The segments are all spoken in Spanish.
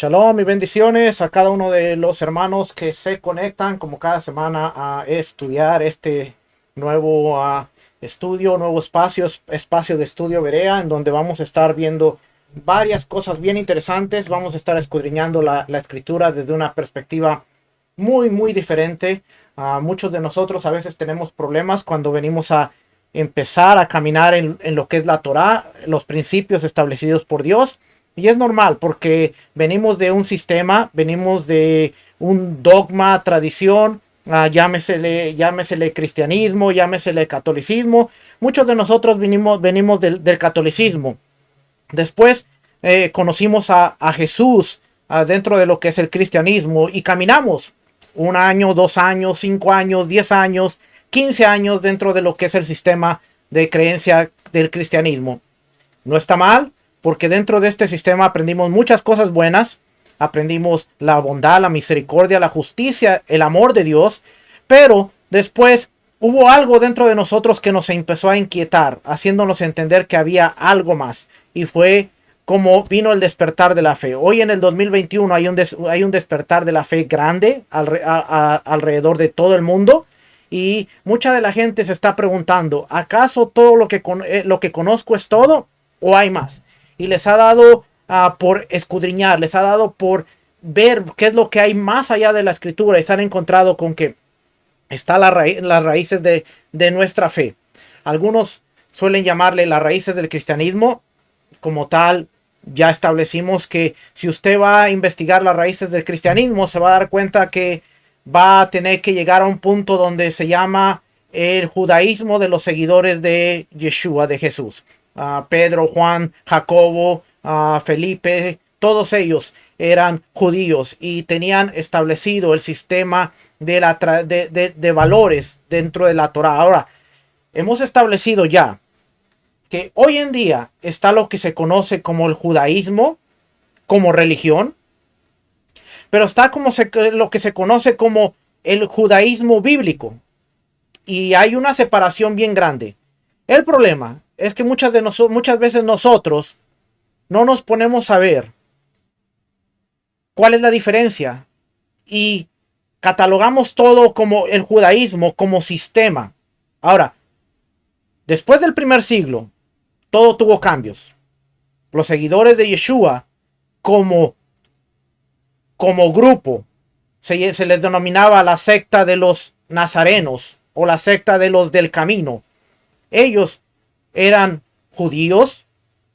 Shalom y bendiciones a cada uno de los hermanos que se conectan como cada semana a estudiar este nuevo nuevo espacio de estudio Berea, en donde vamos a estar viendo varias cosas bien interesantes. Vamos a estar escudriñando la escritura desde una perspectiva muy diferente. Muchos de nosotros a veces tenemos problemas cuando venimos a empezar a caminar en lo que es la Torá, los principios establecidos por Dios. Y es normal porque venimos de un sistema, venimos de un dogma, tradición, llámesele cristianismo, llámesele catolicismo. Muchos de nosotros venimos del catolicismo. Después conocimos a Jesús dentro de lo que es el cristianismo y caminamos 1 año, 2 años, 5 años, 10 años, 15 años dentro de lo que es el sistema de creencia del cristianismo. No está mal, porque dentro de este sistema aprendimos muchas cosas buenas. Aprendimos la bondad, la misericordia, la justicia, el amor de Dios. Pero después hubo algo dentro de nosotros que nos empezó a inquietar, haciéndonos entender que había algo más. Y fue como vino el despertar de la fe. Hoy en el 2021 hay un despertar de la fe grande alrededor de todo el mundo. Y mucha de la gente se está preguntando, ¿acaso todo lo que conozco es todo o hay más? Y les ha dado por escudriñar, les ha dado por ver qué es lo que hay más allá de la escritura, y se han encontrado con que está las raíces de nuestra fe. Algunos suelen llamarle las raíces del cristianismo. Como tal, ya establecimos que si usted va a investigar las raíces del cristianismo, se va a dar cuenta que va a tener que llegar a un punto donde se llama el judaísmo de los seguidores de Yeshua, de Jesús. Pedro, Juan, Jacobo, Felipe, todos ellos eran judíos y tenían establecido el sistema de valores dentro de la Torá. Ahora, hemos establecido ya que hoy en día está lo que se conoce como el judaísmo, como religión, pero está lo que se conoce como el judaísmo bíblico. Y hay una separación bien grande. El problema es que muchas veces nosotros no nos ponemos a ver cuál es la diferencia y catalogamos todo como el judaísmo, como sistema. Ahora, después del primer siglo, todo tuvo cambios. Los seguidores de Yeshua como grupo se les denominaba la secta de los nazarenos o la secta de los del camino. Ellos eran judíos,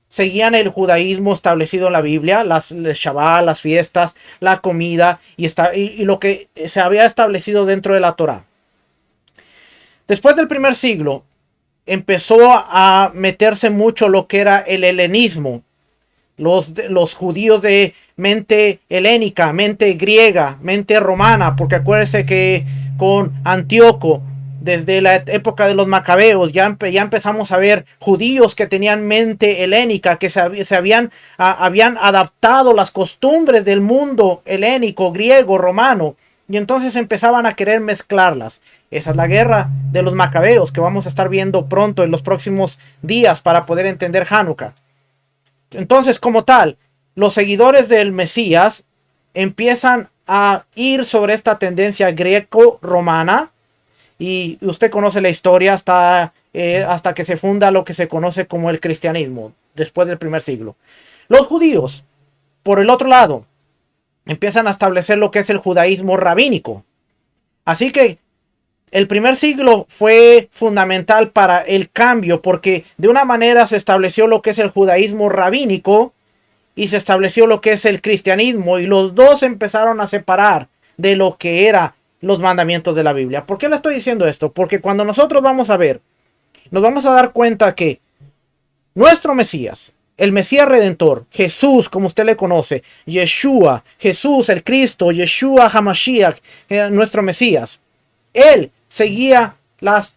seguían el judaísmo establecido en la Biblia, el Shabbat, las fiestas, la comida y lo que se había establecido dentro de la Torá. Después del primer siglo empezó a meterse mucho lo que era el helenismo. Los judíos de mente helénica, mente griega, mente romana, porque acuérdense que con Antíoco, desde la época de los macabeos, ya empezamos a ver judíos que tenían mente helénica, que habían adaptado las costumbres del mundo helénico, griego, romano, y entonces empezaban a querer mezclarlas. Esa es la guerra de los macabeos que vamos a estar viendo pronto en los próximos días para poder entender Hanukkah. Entonces, como tal, los seguidores del Mesías empiezan a ir sobre esta tendencia greco-romana. Y usted conoce la historia hasta que se funda lo que se conoce como el cristianismo, después del primer siglo. Los judíos, por el otro lado, empiezan a establecer lo que es el judaísmo rabínico. Así que el primer siglo fue fundamental para el cambio, porque de una manera se estableció lo que es el judaísmo rabínico y se estableció lo que es el cristianismo, y los dos empezaron a separar de lo que era los mandamientos de la Biblia. ¿Por qué le estoy diciendo esto? Porque cuando nosotros vamos a ver, nos vamos a dar cuenta que nuestro Mesías, el Mesías Redentor, Jesús, como usted le conoce, Yeshua, Jesús el Cristo, Yeshua HaMashiach, nuestro Mesías, él seguía las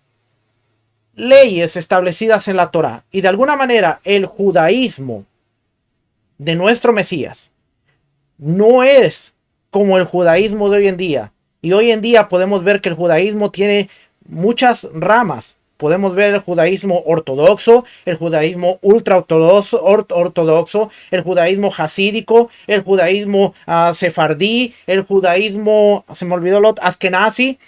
leyes establecidas en la Torá. Y de alguna manera el judaísmo de nuestro Mesías no es como el judaísmo de hoy en día. Y hoy en día podemos ver que el judaísmo tiene muchas ramas. Podemos ver el judaísmo ortodoxo, el judaísmo ultra ortodoxo, el judaísmo hasídico, el judaísmo sefardí, el judaísmo, se me olvidó el otro, askenazi.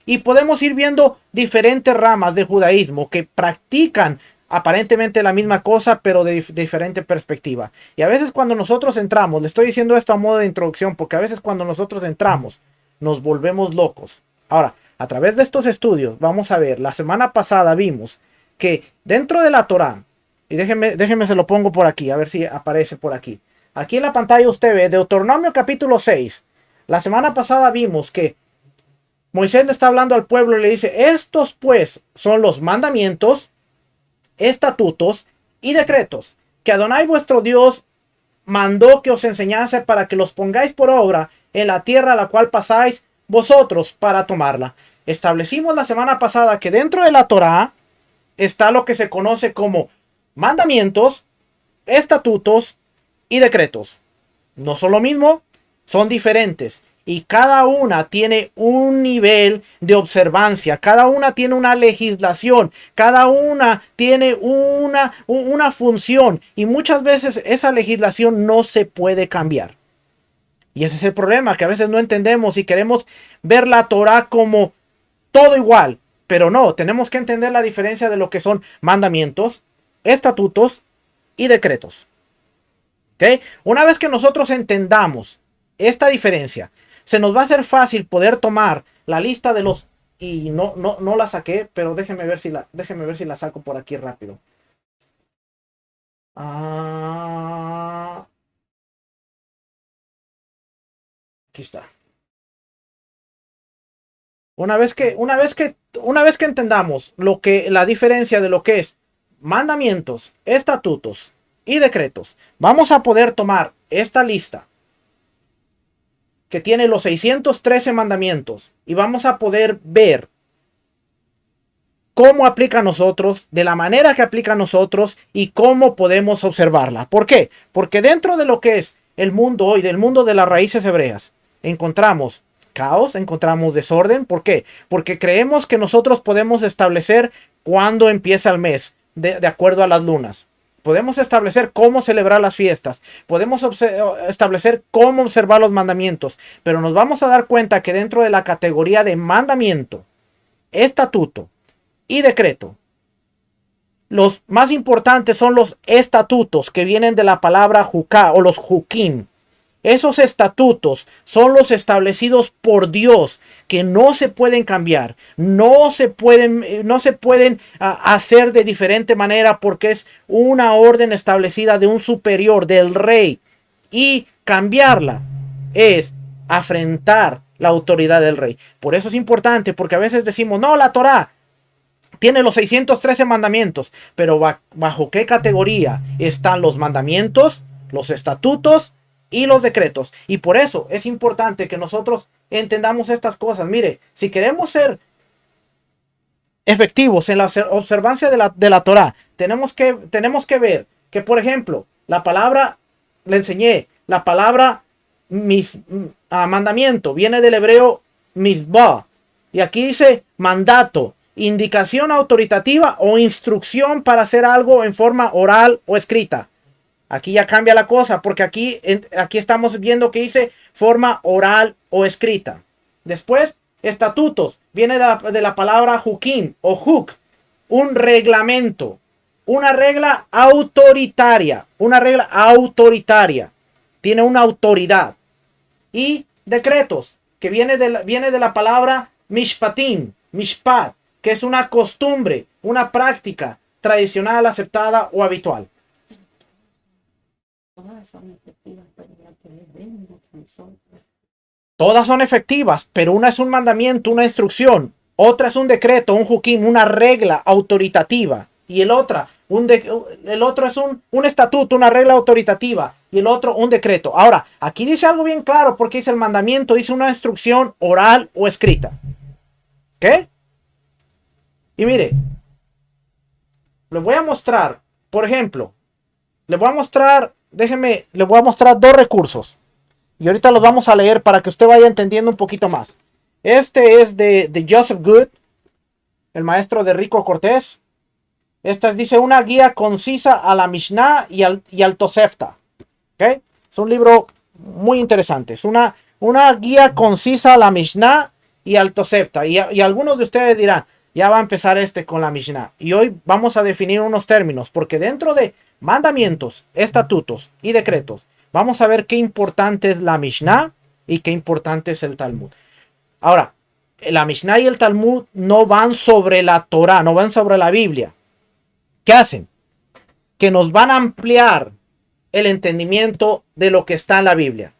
Y podemos ir viendo diferentes ramas del judaísmo que practican aparentemente la misma cosa, pero de diferente perspectiva. Y a veces cuando nosotros entramos, le estoy diciendo esto a modo de introducción, porque a veces cuando nosotros entramos, nos volvemos locos. Ahora, a través de estos estudios, vamos a ver, la semana pasada vimos que dentro de la Torá, y déjeme se lo pongo por aquí, a ver si aparece por aquí. Aquí en la pantalla usted ve Deuteronomio capítulo 6. La semana pasada vimos que Moisés le está hablando al pueblo y le dice, estos pues son los mandamientos, estatutos y decretos que Adonai vuestro Dios mandó que os enseñase para que los pongáis por obra en la tierra a la cual pasáis vosotros para tomarla. Establecimos la semana pasada que dentro de la Torá está lo que se conoce como mandamientos, estatutos y decretos. No son lo mismo, son diferentes. Y cada una tiene un nivel de observancia, cada una tiene una legislación, cada una tiene una función. Y muchas veces esa legislación no se puede cambiar. Y ese es el problema, que a veces no entendemos y queremos ver la Torá como todo igual. Pero no, tenemos que entender la diferencia de lo que son mandamientos, estatutos y decretos. ¿Ok? Una vez que nosotros entendamos esta diferencia, se nos va a hacer fácil poder tomar la lista de los... Y no la saqué, pero déjeme ver si la saco por aquí rápido. Aquí está. Una vez que entendamos la diferencia de lo que es mandamientos, estatutos y decretos, vamos a poder tomar esta lista que tiene los 613 mandamientos y vamos a poder ver cómo aplica a nosotros, de la manera que aplica a nosotros y cómo podemos observarla. ¿Por qué? Porque dentro de lo que es el mundo hoy, del mundo de las raíces hebreas, encontramos caos, encontramos desorden. ¿Por qué? Porque creemos que nosotros podemos establecer cuándo empieza el mes, de acuerdo a las lunas. Podemos establecer cómo celebrar las fiestas. Podemos establecer cómo observar los mandamientos. Pero nos vamos a dar cuenta que dentro de la categoría de mandamiento, estatuto y decreto, los más importantes son los estatutos que vienen de la palabra juká o los jukim. Esos estatutos son los establecidos por Dios, que no se pueden cambiar, no se pueden hacer de diferente manera, porque es una orden establecida de un superior, del rey, y cambiarla es afrentar la autoridad del rey. Por eso es importante, porque a veces decimos, no, la Torá tiene los 613 mandamientos, pero ¿bajo qué categoría están los mandamientos, los estatutos y los decretos? Y por eso es importante que nosotros entendamos estas cosas. Mire, si queremos ser efectivos en la observancia de la Torá, tenemos que ver que, por ejemplo, la palabra, le enseñé, la palabra mandamiento viene del hebreo misbah, y aquí dice mandato, indicación autoritativa o instrucción para hacer algo en forma oral o escrita. Aquí ya cambia la cosa, porque aquí estamos viendo que dice forma oral o escrita. Después, estatutos. Viene de la palabra jukim o juk. Un reglamento. Una regla autoritaria. Una regla autoritaria. Tiene una autoridad. Y decretos, que viene de la palabra mishpatim, mishpat, que es una costumbre, una práctica tradicional, aceptada o habitual. Todas son efectivas, pero una es un mandamiento, una instrucción. Otra es un decreto, un jukim, una regla autoritativa. Y el otro es un estatuto, una regla autoritativa. Y el otro un decreto. Ahora, aquí dice algo bien claro, porque dice el mandamiento, dice una instrucción oral o escrita. ¿Qué? Y mire, le voy a mostrar, por ejemplo, le voy a mostrar dos recursos. Y ahorita los vamos a leer para que usted vaya entendiendo un poquito más. Este es de Joseph Good. el maestro de Rico Cortés. Esta dice una guía concisa a la Mishnah y al Tosefta. ¿Okay? Es un libro muy interesante. Es una guía concisa a la Mishnah y al Tosefta. Y algunos de ustedes dirán, ya va a empezar con la Mishnah. Y hoy vamos a definir unos términos, porque dentro de mandamientos, estatutos y decretos, vamos a ver qué importante es la Mishnah y qué importante es el Talmud. Ahora, la Mishnah y el Talmud no van sobre la Torah, no van sobre la Biblia. ¿Qué hacen? Que nos van a ampliar el entendimiento de lo que está en la Biblia.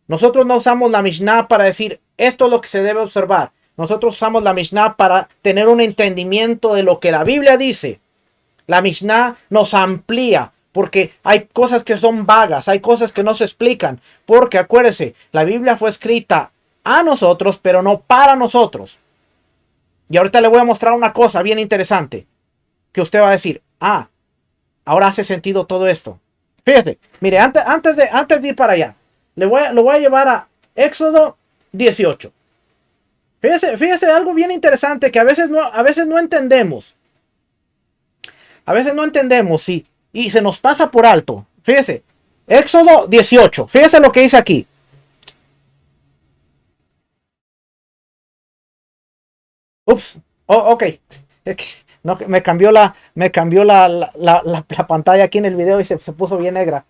Nosotros no usamos la Mishnah para decir esto es lo que se debe observar. Nosotros usamos la Mishnah para tener un entendimiento de lo que la Biblia dice. La Mishnah nos amplía porque hay cosas que son vagas, hay cosas que no se explican. Porque acuérdese, la Biblia fue escrita a nosotros, pero no para nosotros. Y ahorita le voy a mostrar una cosa bien interesante. Que usted va a decir, ahora hace sentido todo esto. Fíjese, mire, antes de ir para allá, lo voy a llevar a Éxodo 18. Fíjese algo bien interesante que a veces no entendemos. A veces no entendemos, sí, y se nos pasa por alto. Fíjese, Éxodo 18, fíjese lo que dice aquí. Ups, ok. No, me cambió la pantalla aquí en el video y se puso bien negra.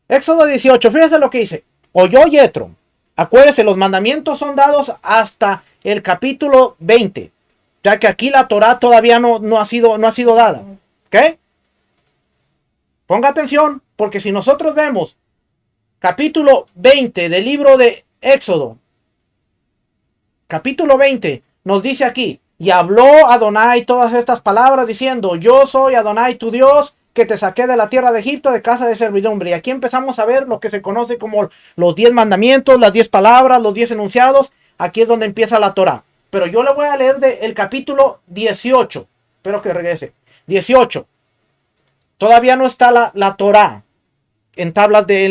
Éxodo 18, fíjese lo que dice. Oyó Yetro. Acuérdese, los mandamientos son dados hasta el capítulo 20. Ya que aquí la Torah todavía no ha sido dada. ¿Ok? Ponga atención, porque si nosotros vemos capítulo 20 del libro de Éxodo, capítulo 20, nos dice aquí, y habló Adonai todas estas palabras diciendo, yo soy Adonai tu Dios, que te saqué de la tierra de Egipto, de casa de servidumbre. Y aquí empezamos a ver lo que se conoce como los 10 mandamientos, las 10 palabras, los 10 enunciados. Aquí es donde empieza la Torah. Pero yo le voy a leer del capítulo 18. Espero que regrese. 18. Todavía no está la Torah en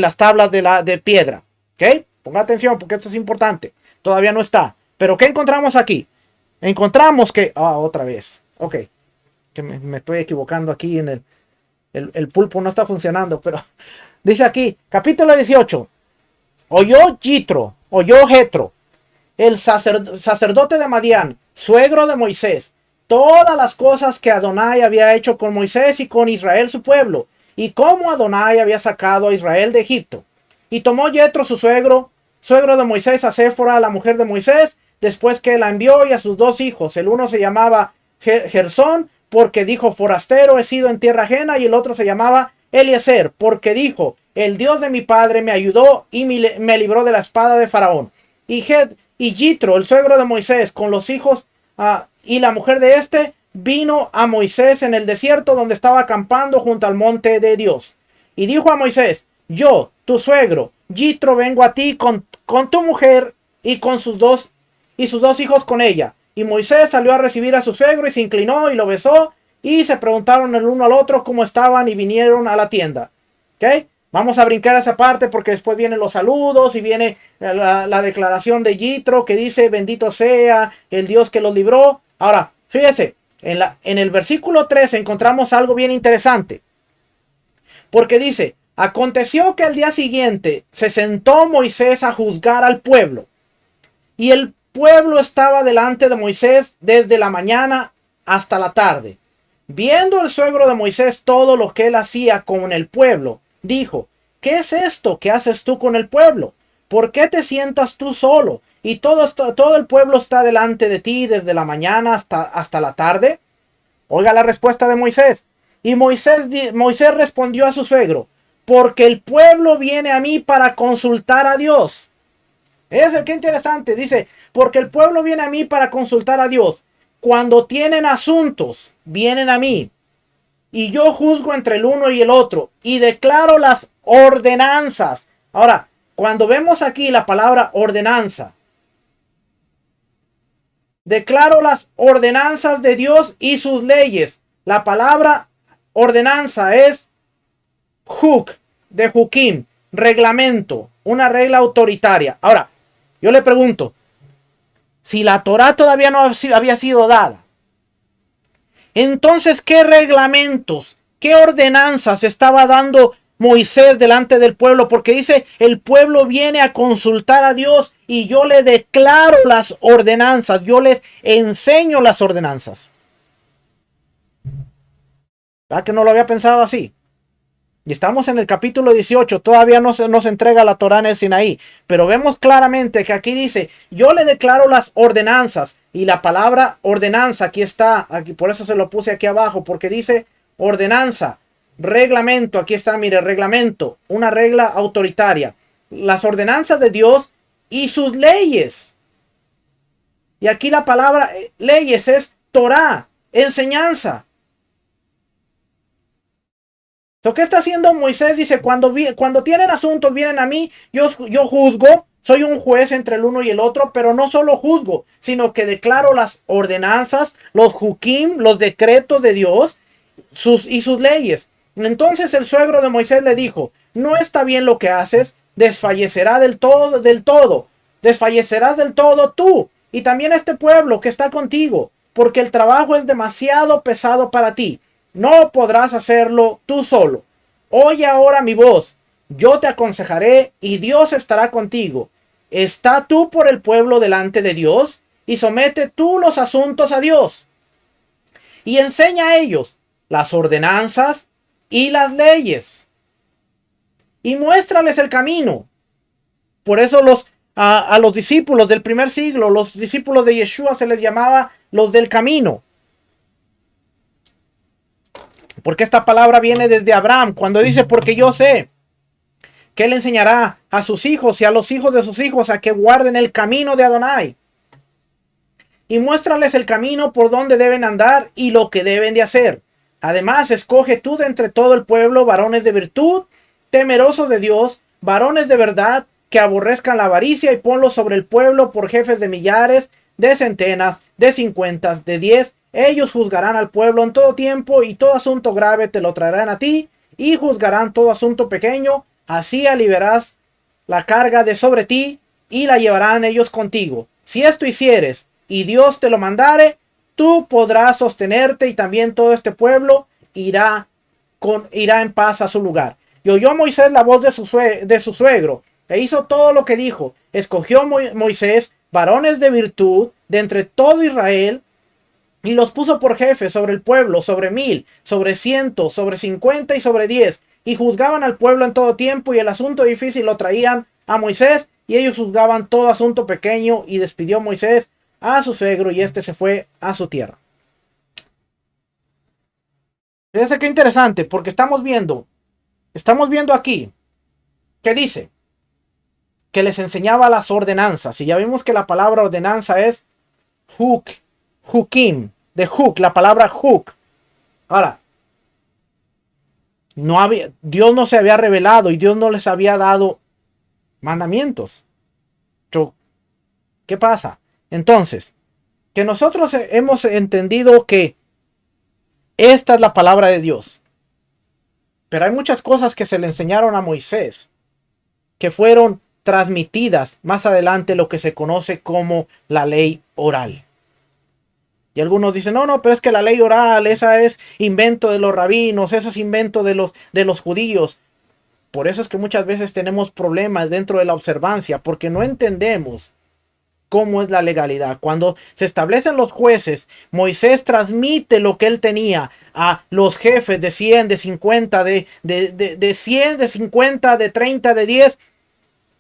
las tablas de piedra. ¿Ok? Ponga atención porque esto es importante. Todavía no está. Pero ¿qué encontramos aquí? Encontramos que... otra vez. Ok. Que me estoy equivocando aquí en el pulpo no está funcionando, pero dice aquí, capítulo 18. Oyó Jetro, el sacerdote de Madián, suegro de Moisés, todas las cosas que Adonai había hecho con Moisés y con Israel su pueblo, y cómo Adonai había sacado a Israel de Egipto. Y tomó Jetro su suegro de Moisés, a Séfora, la mujer de Moisés, después que la envió, y a sus 2 hijos. El uno se llamaba Gersón, porque dijo, forastero he sido en tierra ajena, y el otro se llamaba Eliezer, porque dijo, el Dios de mi padre me ayudó y me libró de la espada de Faraón. Y Jitro, el suegro de Moisés, con los hijos y la mujer de este, vino a Moisés en el desierto donde estaba acampando junto al monte de Dios. Y dijo a Moisés, yo, tu suegro, Jitro, vengo a ti con tu mujer y con sus dos hijos con ella. Y Moisés salió a recibir a su suegro y se inclinó y lo besó. Y se preguntaron el uno al otro cómo estaban y vinieron a la tienda. ¿Ok? Vamos a brincar esa parte porque después vienen los saludos y viene la declaración de Jitro que dice bendito sea el Dios que los libró. Ahora, fíjese, en el versículo 3 encontramos algo bien interesante. Porque dice, aconteció que al día siguiente se sentó Moisés a juzgar al pueblo. Y el pueblo estaba delante de Moisés desde la mañana hasta la tarde. Viendo el suegro de Moisés todo lo que él hacía con el pueblo, dijo, ¿qué es esto que haces tú con el pueblo? ¿Por qué te sientas tú solo? Y todo el pueblo está delante de ti desde la mañana hasta la tarde. Oiga la respuesta de Moisés. Y Moisés respondió a su suegro, porque el pueblo viene a mí para consultar a Dios. Qué interesante, dice, porque el pueblo viene a mí para consultar a Dios. Cuando tienen asuntos, vienen a mí. Y yo juzgo entre el uno y el otro. Y declaro las ordenanzas. Ahora, cuando vemos aquí la palabra ordenanza. Declaro las ordenanzas de Dios y sus leyes. La palabra ordenanza es juk, de jukim, reglamento, una regla autoritaria. Ahora, yo le pregunto, si la Torah todavía no había sido dada, Entonces, ¿qué reglamentos, qué ordenanzas estaba dando Moisés delante del pueblo? Porque dice, el pueblo viene a consultar a Dios y yo le declaro las ordenanzas, yo les enseño las ordenanzas. ¿Verdad que no lo había pensado así? Y estamos en el capítulo 18, todavía no se nos entrega la Torá en el Sinaí, pero vemos claramente que aquí dice, yo le declaro las ordenanzas, y la palabra ordenanza aquí está, aquí, por eso se lo puse aquí abajo, porque dice ordenanza, reglamento, aquí está, mire, reglamento, una regla autoritaria, las ordenanzas de Dios y sus leyes. Y aquí la palabra leyes es Torá, enseñanza. Lo que está haciendo Moisés dice, cuando tienen asuntos, vienen a mí, yo juzgo, soy un juez entre el uno y el otro, pero no solo juzgo, sino que declaro las ordenanzas, los hukim, los decretos de Dios y sus leyes. Entonces el suegro de Moisés le dijo, no está bien lo que haces, desfallecerá del todo, desfallecerás del todo tú y también este pueblo que está contigo, porque el trabajo es demasiado pesado para ti. No podrás hacerlo tú solo. Oye ahora mi voz. Yo te aconsejaré y Dios estará contigo. Está tú por el pueblo delante de Dios y somete tú los asuntos a Dios. Y enseña a ellos las ordenanzas y las leyes. Y muéstrales el camino. Por eso a los discípulos del primer siglo, los discípulos de Yeshua se les llamaba los del camino. Porque esta palabra viene desde Abraham, cuando dice, porque yo sé que él enseñará a sus hijos y a los hijos de sus hijos a que guarden el camino de Adonai. Y muéstrales el camino por donde deben andar y lo que deben de hacer. Además, escoge tú de entre todo el pueblo varones de virtud, temerosos de Dios, varones de verdad, que aborrezcan la avaricia y ponlos sobre el pueblo por jefes de millares, de centenas, de 50, de 10. Ellos juzgarán al pueblo en todo tiempo y todo asunto grave te lo traerán a ti y juzgarán todo asunto pequeño. Así aliviarás la carga de sobre ti y la llevarán ellos contigo. Si esto hicieres y Dios te lo mandare, tú podrás sostenerte y también todo este pueblo irá en paz a su lugar. Y oyó Moisés la voz de su suegro e hizo todo lo que dijo. Escogió Moisés varones de virtud de entre todo Israel y los puso por jefes sobre el pueblo, sobre 1000, sobre 100, sobre 50 y sobre 10. Y juzgaban al pueblo en todo tiempo y el asunto difícil lo traían a Moisés y ellos juzgaban todo asunto pequeño y despidió Moisés a su suegro y este se fue a su tierra. Fíjense qué interesante porque estamos viendo aquí que dice que les enseñaba las ordenanzas y ya vimos que la palabra ordenanza es hukim, de huk, la palabra huk. Ahora, Dios no se había revelado y Dios no les había dado mandamientos. ¿Qué pasa? Entonces, que nosotros hemos entendido que esta es la palabra de Dios. Pero hay muchas cosas que se le enseñaron a Moisés que fueron transmitidas más adelante, lo que se conoce como la ley oral. Y algunos dicen, no, pero es que la ley oral, esa es invento de los rabinos, eso es invento de los judíos. Por eso es que muchas veces tenemos problemas dentro de la observancia, porque no entendemos cómo es la legalidad. Cuando se establecen los jueces, Moisés transmite lo que él tenía a los jefes de 100, de 50, de 100, de 50, de 30, de 10,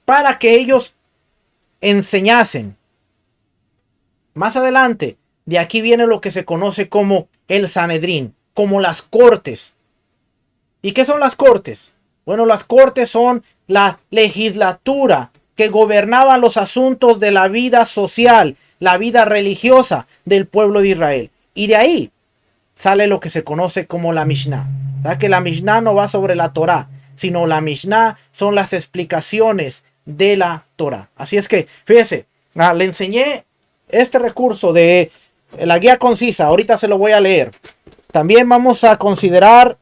para que ellos enseñasen. Más adelante, de aquí viene lo que se conoce como el Sanedrín, como las cortes. ¿Y qué son las cortes? Bueno, las cortes son la legislatura que gobernaba los asuntos de la vida social, la vida religiosa del pueblo de Israel. Y de ahí sale lo que se conoce como la Mishnah. ¿Sabes? Que la Mishnah no va sobre la Torá, sino la Mishnah son las explicaciones de la Torá. Así es que, fíjese, le enseñé este recurso de la guía concisa. Ahorita se lo voy a leer. También vamos a considerar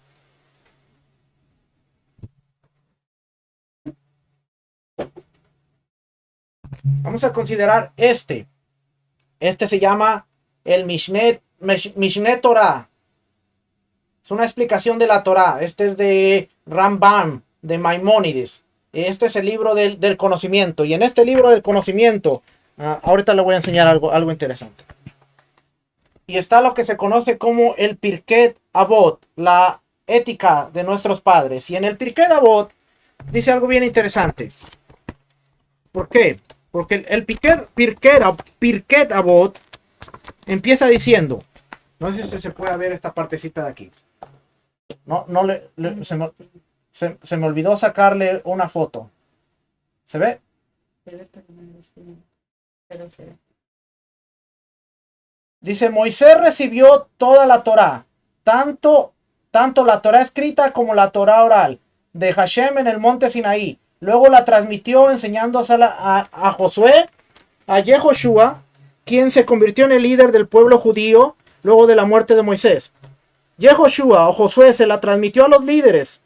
este. Este se llama el Mishneh Torah. Es una explicación de la Torá. Este es de Rambam, de Maimónides. Este es el libro del conocimiento. Y en este libro del conocimiento, ahorita le voy a enseñar algo interesante. Y está lo que se conoce como el Pirkei Avot, la ética de nuestros padres. Y en el Pirkei Avot dice algo bien interesante. ¿Por qué? Porque el Pirkei Avot empieza diciendo, no sé si se puede ver esta partecita de aquí. No, se me olvidó sacarle una foto. ¿Se ve? Dice, Moisés recibió toda la Torá, tanto la Torá escrita como la Torá oral, de Hashem en el monte Sinaí. Luego la transmitió enseñándosela a Josué, a Yehoshua, quien se convirtió en el líder del pueblo judío luego de la muerte de Moisés. Yehoshua o Josué se la transmitió a los líderes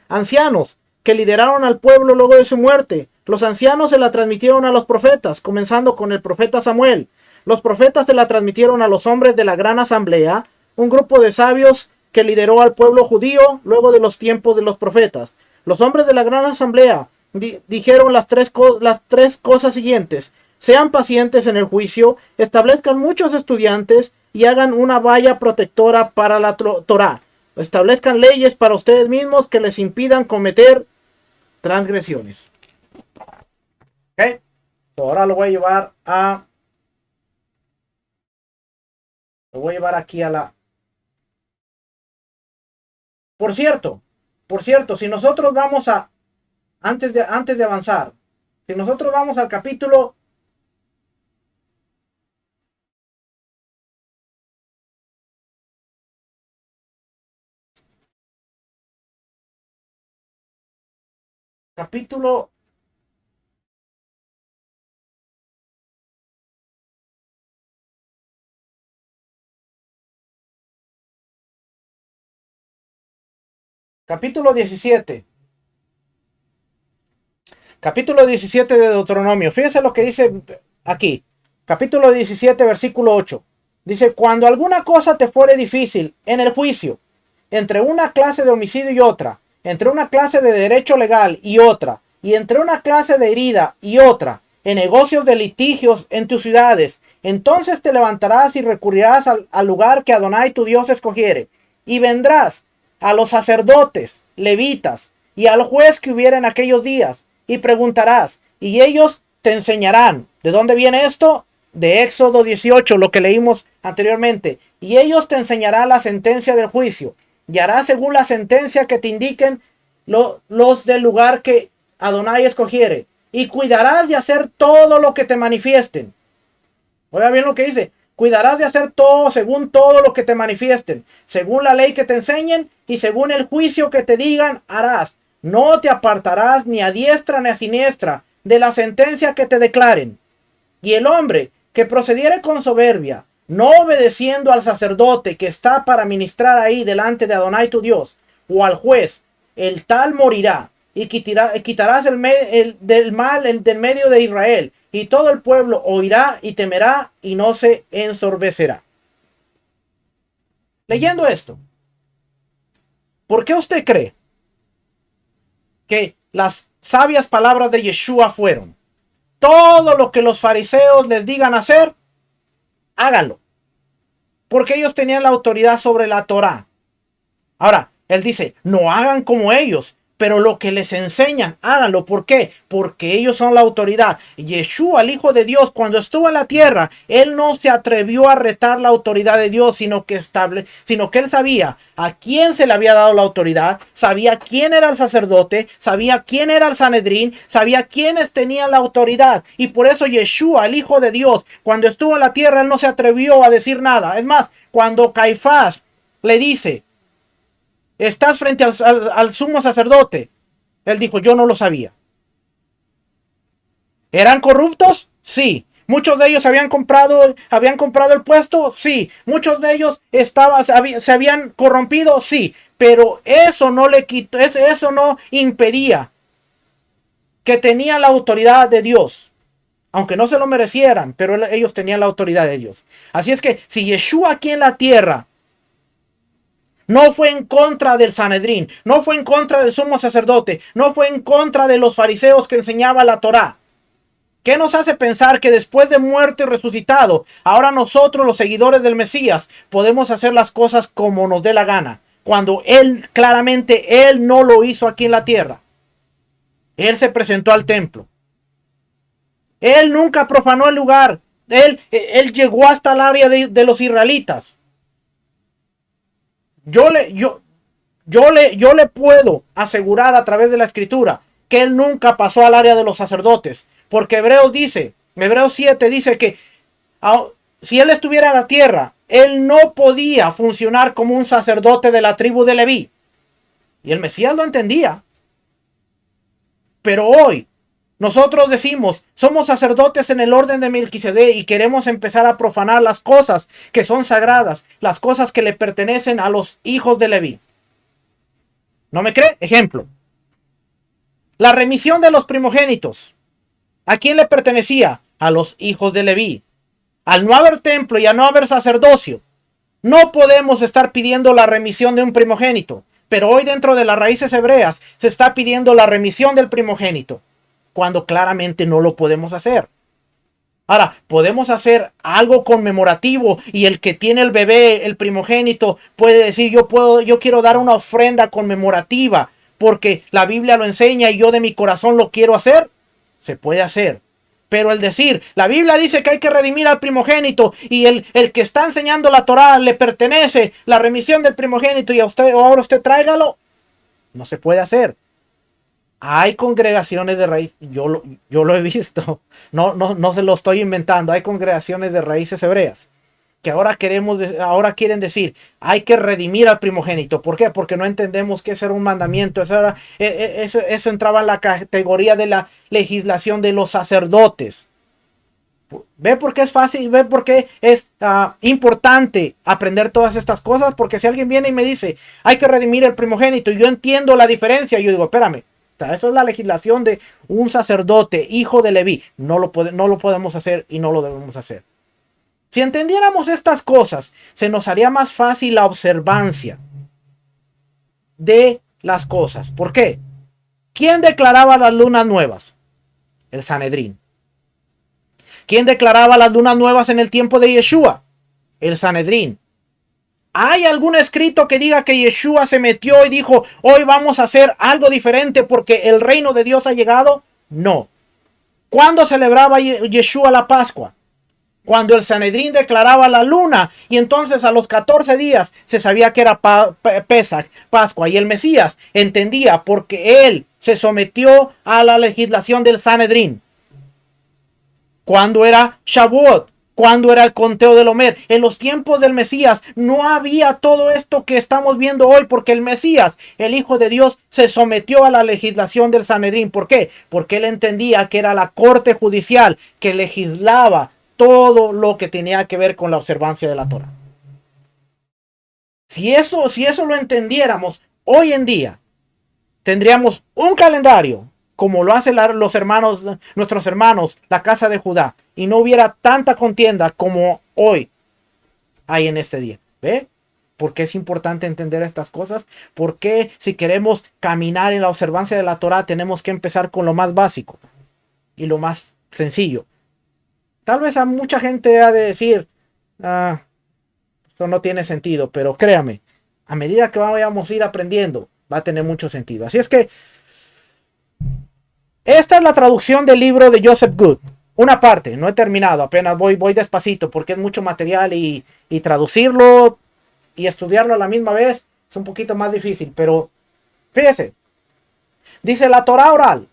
ancianos que lideraron al pueblo luego de su muerte. Los ancianos se la transmitieron a los profetas, comenzando con el profeta Samuel. Los profetas se la transmitieron a los hombres de la gran asamblea, un grupo de sabios que lideró al pueblo judío luego de los tiempos de los profetas. Los hombres de la gran asamblea dijeron las tres cosas siguientes. Sean pacientes en el juicio, establezcan muchos estudiantes y hagan una valla protectora para la Torá. Establezcan leyes para ustedes mismos que les impidan cometer transgresiones. ¿Ok? Ahora lo voy a llevar a... Lo voy a llevar aquí a la... Por cierto, si nosotros vamos a... Antes de avanzar, si nosotros vamos al capítulo... Capítulo... Capítulo 17. Capítulo 17 de Deuteronomio. Fíjese lo que dice aquí. Capítulo 17, versículo 8. Dice, cuando alguna cosa te fuere difícil en el juicio, entre una clase de homicidio y otra, entre una clase de derecho legal y otra, y entre una clase de herida y otra, en negocios de litigios en tus ciudades, entonces te levantarás y recurrirás al lugar que Adonai tu Dios escogiere, y vendrás a los sacerdotes, levitas, y al juez que hubiera en aquellos días, y preguntarás, y ellos te enseñarán. ¿De dónde viene esto? De Éxodo 18, lo que leímos anteriormente. Y ellos te enseñarán la sentencia del juicio, y harás según la sentencia que te indiquen los del lugar que Adonai escogiere, y cuidarás de hacer todo lo que te manifiesten. Oiga bien lo que dice. Cuidarás de hacer todo según todo lo que te manifiesten, según la ley que te enseñen y según el juicio que te digan harás. No te apartarás ni a diestra ni a siniestra de la sentencia que te declaren. Y el hombre que procediere con soberbia, no obedeciendo al sacerdote que está para ministrar ahí delante de Adonai tu Dios, o al juez, el tal morirá, y quitarás del mal del medio de Israel, y todo el pueblo oirá y temerá y no se ensorbecerá. Leyendo esto, ¿por qué usted cree que las sabias palabras de Yeshua fueron: todo lo que los fariseos les digan hacer, háganlo? Porque ellos tenían la autoridad sobre la Torá. Ahora, él dice, no hagan como ellos, pero lo que les enseñan, háganlo. ¿Por qué? Porque ellos son la autoridad. Yeshua, el Hijo de Dios, cuando estuvo en la tierra, él no se atrevió a retar la autoridad de Dios, sino que él sabía a quién se le había dado la autoridad, sabía quién era el sacerdote, sabía quién era el Sanedrín, sabía quiénes tenían la autoridad. Y por eso Yeshua, el Hijo de Dios, cuando estuvo en la tierra, él no se atrevió a decir nada. Es más, cuando Caifás le dice, estás frente al sumo sacerdote, él dijo, yo no lo sabía. ¿Eran corruptos? Sí. ¿Muchos de ellos habían comprado el puesto? Sí. ¿Muchos de ellos se habían corrompido? Sí. Pero eso no le quitó, eso no impedía que tenían la autoridad de Dios. Aunque no se lo merecieran, pero ellos tenían la autoridad de Dios. Así es que si Yeshua aquí en la tierra No fue en contra del Sanedrín, no fue en contra del sumo sacerdote, no fue en contra de los fariseos que enseñaba la Torá. ¿Qué nos hace pensar que después de muerto y resucitado, ahora nosotros, los seguidores del Mesías, podemos hacer las cosas como nos dé la gana? Cuando Él, claramente, Él no lo hizo aquí en la tierra. Él se presentó al templo. Él nunca profanó el lugar. Él llegó hasta el área de los israelitas. Yo le puedo asegurar a través de la escritura que Él nunca pasó al área de los sacerdotes. Porque Hebreos 7 dice que si Él estuviera en la tierra, Él no podía funcionar como un sacerdote de la tribu de Leví. Y el Mesías lo entendía. Pero hoy nosotros decimos, somos sacerdotes en el orden de Melquisedec y queremos empezar a profanar las cosas que son sagradas, las cosas que le pertenecen a los hijos de Leví. ¿No me cree? Ejemplo. La remisión de los primogénitos. ¿A quién le pertenecía? A los hijos de Leví. Al no haber templo y a no haber sacerdocio, no podemos estar pidiendo la remisión de un primogénito. Pero hoy dentro de las raíces hebreas se está pidiendo la remisión del primogénito, cuando claramente no lo podemos hacer. Ahora, podemos hacer algo conmemorativo y el que tiene el bebé, el primogénito, puede decir yo quiero dar una ofrenda conmemorativa porque la Biblia lo enseña y yo de mi corazón lo quiero hacer. Se puede hacer. Pero el decir, la Biblia dice que hay que redimir al primogénito y el que está enseñando la Torá le pertenece la remisión del primogénito y ahora usted tráigalo, no se puede hacer. Hay congregaciones de raíz, yo lo he visto, no se lo estoy inventando, hay congregaciones de raíces hebreas que ahora quieren decir, hay que redimir al primogénito. ¿Por qué? Porque no entendemos que ese era un mandamiento, eso entraba en la categoría de la legislación de los sacerdotes. ¿Ve por qué es fácil? ¿Ve por qué es importante aprender todas estas cosas? Porque si alguien viene y me dice, hay que redimir el primogénito, y yo entiendo la diferencia, yo digo, espérame, eso es la legislación de un sacerdote, hijo de Leví. No lo podemos hacer y no lo debemos hacer. Si entendiéramos estas cosas, se nos haría más fácil la observancia de las cosas. ¿Por qué? ¿Quién declaraba las lunas nuevas? El Sanedrín. ¿Quién declaraba las lunas nuevas en el tiempo de Yeshua? El Sanedrín. ¿Hay algún escrito que diga que Yeshua se metió y dijo, hoy vamos a hacer algo diferente porque el reino de Dios ha llegado? No. ¿Cuándo celebraba Yeshua la Pascua? Cuando el Sanedrín declaraba la luna y entonces a los 14 días se sabía que era Pesach, Pascua, y el Mesías entendía porque él se sometió a la legislación del Sanedrín. Cuando era Shavuot, cuando era el conteo del Omer, en los tiempos del Mesías no había todo esto que estamos viendo hoy porque el Mesías, el Hijo de Dios, se sometió a la legislación del Sanedrín. ¿Por qué? Porque él entendía que era la corte judicial que legislaba todo lo que tenía que ver con la observancia de la Torá. Si eso lo entendiéramos, hoy en día tendríamos un calendario como lo hacen nuestros hermanos, la casa de Judá, y no hubiera tanta contienda como hoy hay en este día. ¿Ve? ¿Por qué es importante entender estas cosas? Porque si queremos caminar en la observancia de la Torá, tenemos que empezar con lo más básico y lo más sencillo. Tal vez a mucha gente ha de decir, esto no tiene sentido, pero créame, a medida que vayamos a ir aprendiendo, va a tener mucho sentido. Así es que, esta es la traducción del libro de Joseph Good. Una parte, no he terminado, apenas voy despacito porque es mucho material y traducirlo y estudiarlo a la misma vez es un poquito más difícil, pero fíjese, dice la Torá oral.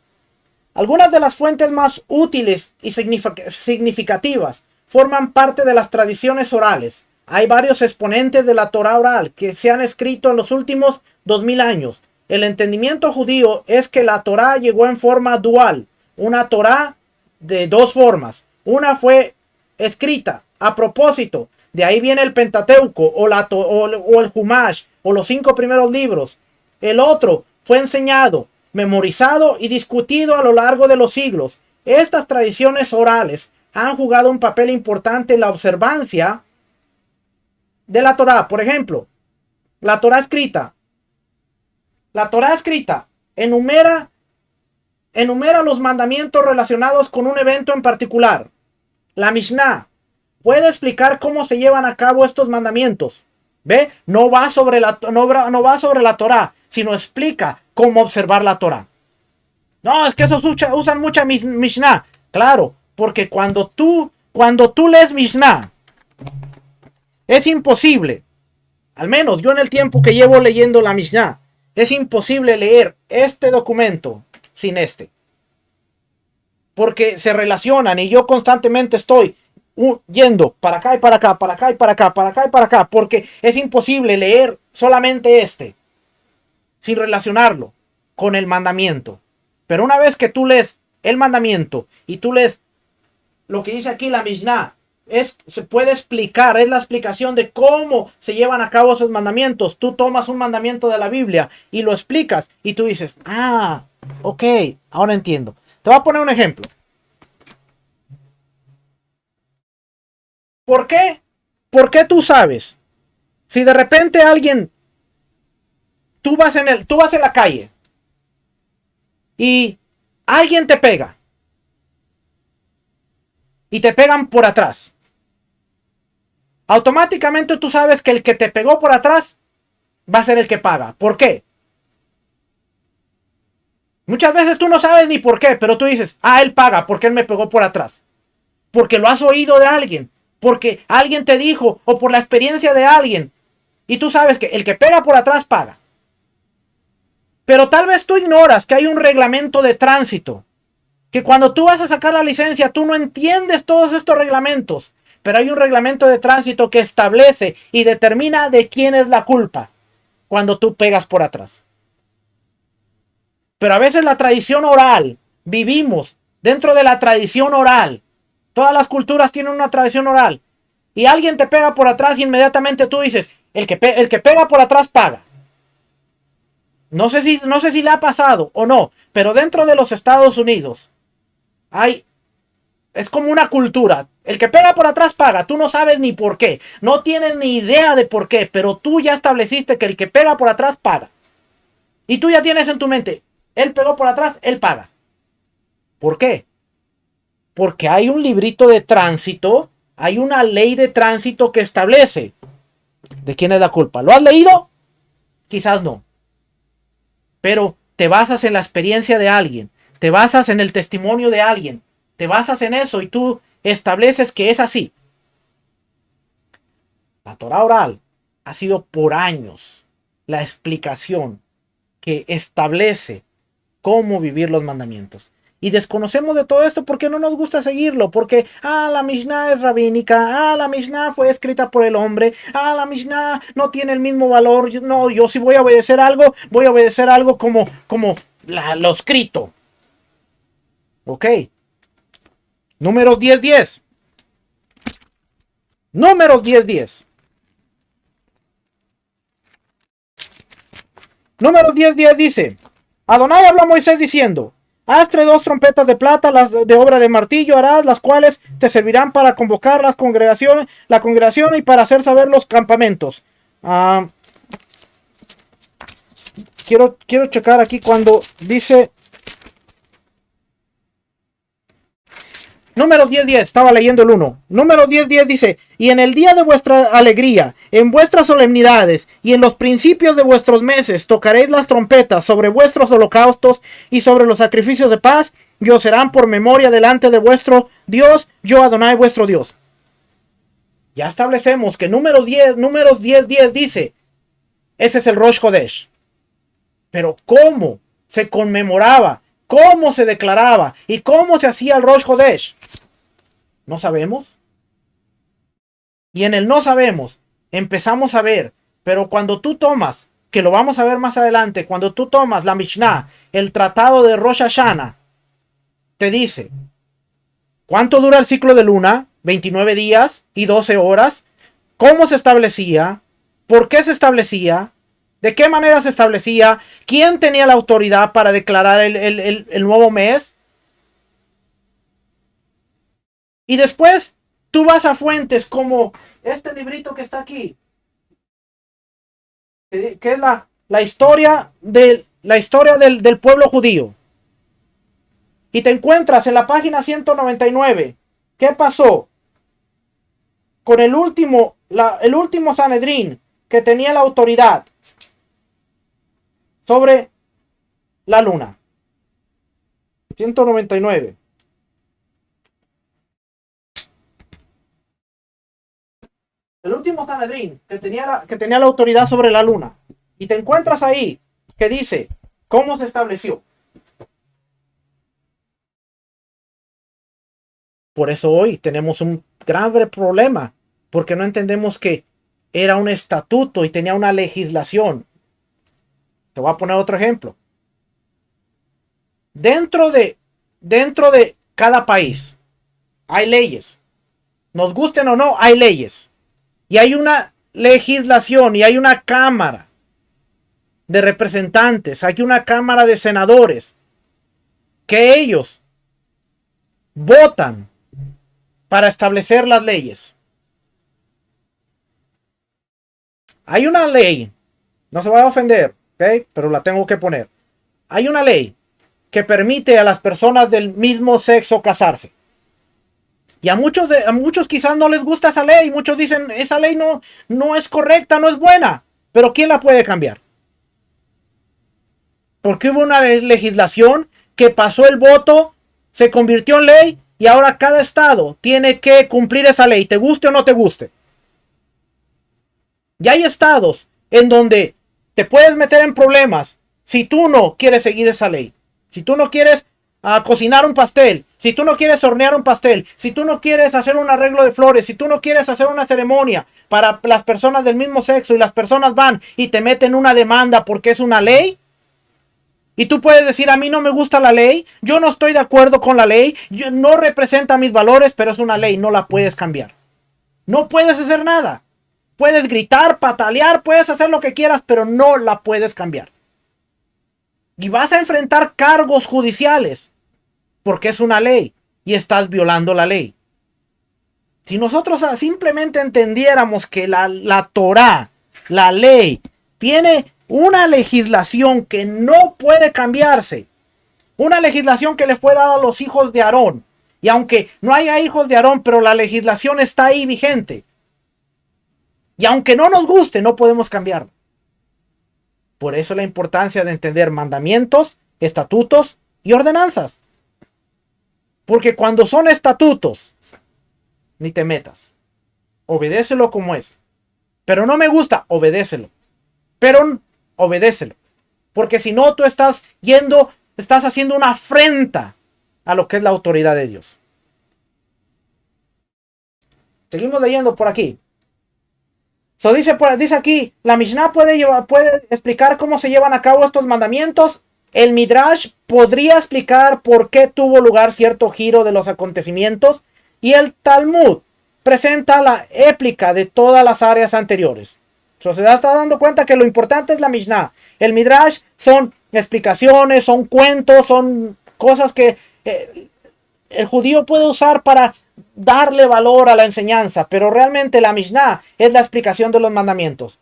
Algunas de las fuentes más útiles y significativas forman parte de las tradiciones orales. Hay varios exponentes de la Torá oral que se han escrito en los últimos 2000 años. El entendimiento judío es que la Torá llegó en forma dual, una Torá de dos formas. Una fue escrita a propósito, de ahí viene el Pentateuco o el Humash o los 5 primeros libros. El otro fue enseñado, memorizado y discutido a lo largo de los siglos. Estas tradiciones orales han jugado un papel importante en la observancia de la Torá. Por ejemplo, La Torah escrita. La Torah escrita enumera los mandamientos relacionados con un evento en particular. La Mishnah puede explicar cómo se llevan a cabo estos mandamientos. ¿Ve? No va sobre la Torah, sino explica cómo observar la Torah. No, es que esos usan mucha Mishnah. Claro, porque cuando tú lees Mishnah, es imposible, al menos yo en el tiempo que llevo leyendo la Mishnah, es imposible leer este documento sin este. Porque se relacionan y yo constantemente estoy yendo para acá y para acá, para acá y para acá, para acá y para acá, porque es imposible leer solamente este sin relacionarlo con el mandamiento. Pero una vez que tú lees el mandamiento y tú lees lo que dice aquí la Mishnah, se puede explicar, es la explicación de cómo se llevan a cabo esos mandamientos. Tú tomas un mandamiento de la Biblia y lo explicas y tú dices, ah, ok, ahora entiendo. Te voy a poner un ejemplo. ¿Por qué? ¿Por qué tú sabes? Si de repente alguien, tú vas en la calle y alguien te pega y te pegan por atrás. Automáticamente tú sabes que el que te pegó por atrás va a ser el que paga. ¿Por qué? Muchas veces tú no sabes ni por qué, pero tú dices, ah, él paga porque él me pegó por atrás. Porque lo has oído de alguien, porque alguien te dijo o por la experiencia de alguien. Y tú sabes que el que pega por atrás paga. Pero tal vez tú ignoras que hay un reglamento de tránsito. Que cuando tú vas a sacar la licencia, tú no entiendes todos estos reglamentos. Pero hay un reglamento de tránsito que establece y determina de quién es la culpa cuando tú pegas por atrás. Pero a veces la tradición oral, vivimos dentro de la tradición oral. Todas las culturas tienen una tradición oral. Y alguien te pega por atrás y inmediatamente tú dices, el que pega por atrás paga. No sé si le ha pasado o no, pero dentro de los Estados Unidos es como una cultura. El que pega por atrás paga. Tú no sabes ni por qué. No tienes ni idea de por qué, pero tú ya estableciste que el que pega por atrás paga. Y tú ya tienes en tu mente, él pegó por atrás, él paga. ¿Por qué? Porque hay un librito de tránsito, hay una ley de tránsito que establece de quién es la culpa. ¿Lo has leído? Quizás no. Pero te basas en la experiencia de alguien, te basas en el testimonio de alguien, te basas en eso y tú estableces que es así. La Torah oral ha sido por años la explicación que establece cómo vivir los mandamientos. Y desconocemos de todo esto porque no nos gusta seguirlo. Porque, la Mishnah es rabínica. La Mishnah fue escrita por el hombre. La Mishnah no tiene el mismo valor. Yo si voy a obedecer algo como lo escrito. Ok. Números 10:10. Números 10:10. Números 10:10 dice: Adonai habló a Moisés diciendo: Hazte 2 trompetas de plata, las de obra de martillo harás, las cuales te servirán para convocar la congregación y para hacer saber los campamentos. Quiero checar aquí cuando dice Números 10:10, estaba leyendo el 1. Números 10:10 dice: Y en el día de vuestra alegría, en vuestras solemnidades y en los principios de vuestros meses, tocaréis las trompetas sobre vuestros holocaustos y sobre los sacrificios de paz, y os serán por memoria delante de vuestro Dios, yo Adonai vuestro Dios. Ya establecemos que números 10:10 dice: ese es el Rosh Hodesh. Pero ¿cómo se conmemoraba? ¿Cómo se declaraba? ¿Y cómo se hacía el Rosh Hodesh? No sabemos. Y en el no sabemos, empezamos a ver. Pero cuando tú tomas, que lo vamos a ver más adelante, cuando tú tomas la Mishnah, el tratado de Rosh Hashanah, te dice, ¿cuánto dura el ciclo de luna? 29 días y 12 horas. ¿Cómo se establecía? ¿Por qué se establecía? ¿De qué manera se establecía? ¿Quién tenía la autoridad para declarar el nuevo mes? Y después tú vas a fuentes como este librito que está aquí. que es la historia, del pueblo judío. Y te encuentras en la página 199. ¿Qué pasó con el último Sanedrín que tenía la autoridad sobre la luna? 199. El último Sanedrín que tenía la autoridad sobre la luna. Y te encuentras ahí que dice cómo se estableció. Por eso hoy tenemos un grave problema, porque no entendemos que era un estatuto y tenía una legislación. Te voy a poner otro ejemplo. Dentro de cada país hay leyes. Nos gusten o no, hay leyes. Y hay una legislación y hay una cámara de representantes, hay una cámara de senadores que ellos votan para establecer las leyes. Hay una ley, no se va a ofender, ¿ok? Pero la tengo que poner. Hay una ley que permite a las personas del mismo sexo casarse. Y a muchos quizás no les gusta esa ley. Muchos dicen, esa ley no es correcta, no es buena. Pero ¿quién la puede cambiar? Porque hubo una legislación que pasó el voto, se convirtió en ley y ahora cada estado tiene que cumplir esa ley, te guste o no te guste. Y hay estados en donde te puedes meter en problemas si tú no quieres seguir esa ley. Si tú no quieres cocinar un pastel, si tú no quieres hornear un pastel, si tú no quieres hacer un arreglo de flores, si tú no quieres hacer una ceremonia para las personas del mismo sexo y las personas van y te meten una demanda porque es una ley. Y tú puedes decir, a mí no me gusta la ley, yo no estoy de acuerdo con la ley, no representa mis valores, pero es una ley, no la puedes cambiar. No puedes hacer nada. Puedes gritar, patalear, puedes hacer lo que quieras, pero no la puedes cambiar. Y vas a enfrentar cargos judiciales, porque es una ley y estás violando la ley. Si nosotros simplemente entendiéramos que la Torá, la ley, tiene una legislación que no puede cambiarse. Una legislación que le fue dada a los hijos de Aarón. Y aunque no haya hijos de Aarón, pero la legislación está ahí vigente. Y aunque no nos guste, no podemos cambiarla. Por eso la importancia de entender mandamientos, estatutos y ordenanzas. Porque cuando son estatutos, ni te metas. Obedécelo como es. Pero no me gusta, obedécelo. Pero obedécelo. Porque si no, tú estás haciendo una afrenta a lo que es la autoridad de Dios. Seguimos leyendo por aquí. Dice aquí, la Mishnah puede explicar cómo se llevan a cabo estos mandamientos. El Midrash podría explicar por qué tuvo lugar cierto giro de los acontecimientos. Y el Talmud presenta la éplica de todas las áreas anteriores. Se está dando cuenta que lo importante es la Mishnah. El Midrash son explicaciones, son cuentos, son cosas que el judío puede usar para darle valor a la enseñanza, pero realmente la Mishnah es la explicación de los mandamientos.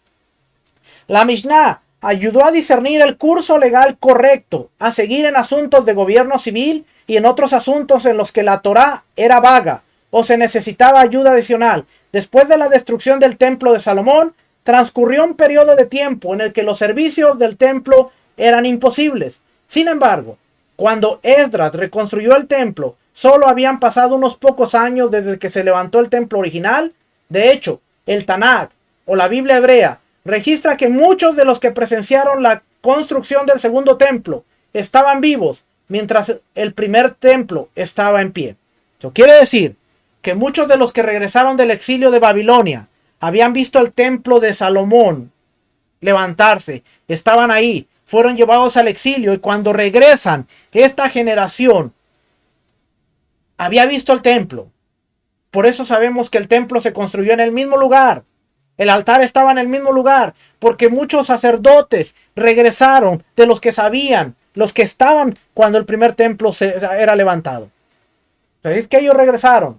La Mishnah ayudó a discernir el curso legal correcto a seguir en asuntos de gobierno civil y en otros asuntos en los que la Torá era vaga o se necesitaba ayuda adicional. Después de la destrucción del templo de Salomón, transcurrió un periodo de tiempo en el que los servicios del templo eran imposibles. Sin embargo, cuando Esdras reconstruyó el templo, solo habían pasado unos pocos años desde que se levantó el templo original. De hecho, el Tanakh o la Biblia hebrea registra que muchos de los que presenciaron la construcción del segundo templo estaban vivos mientras el primer templo estaba en pie. Eso quiere decir que muchos de los que regresaron del exilio de Babilonia habían visto el templo de Salomón levantarse, estaban ahí, fueron llevados al exilio y cuando regresan, esta generación había visto el templo. Por eso sabemos que el templo se construyó en el mismo lugar. El altar estaba en el mismo lugar, porque muchos sacerdotes regresaron de los que sabían, los que estaban cuando el primer templo era levantado. ¿Sabéis que ellos regresaron?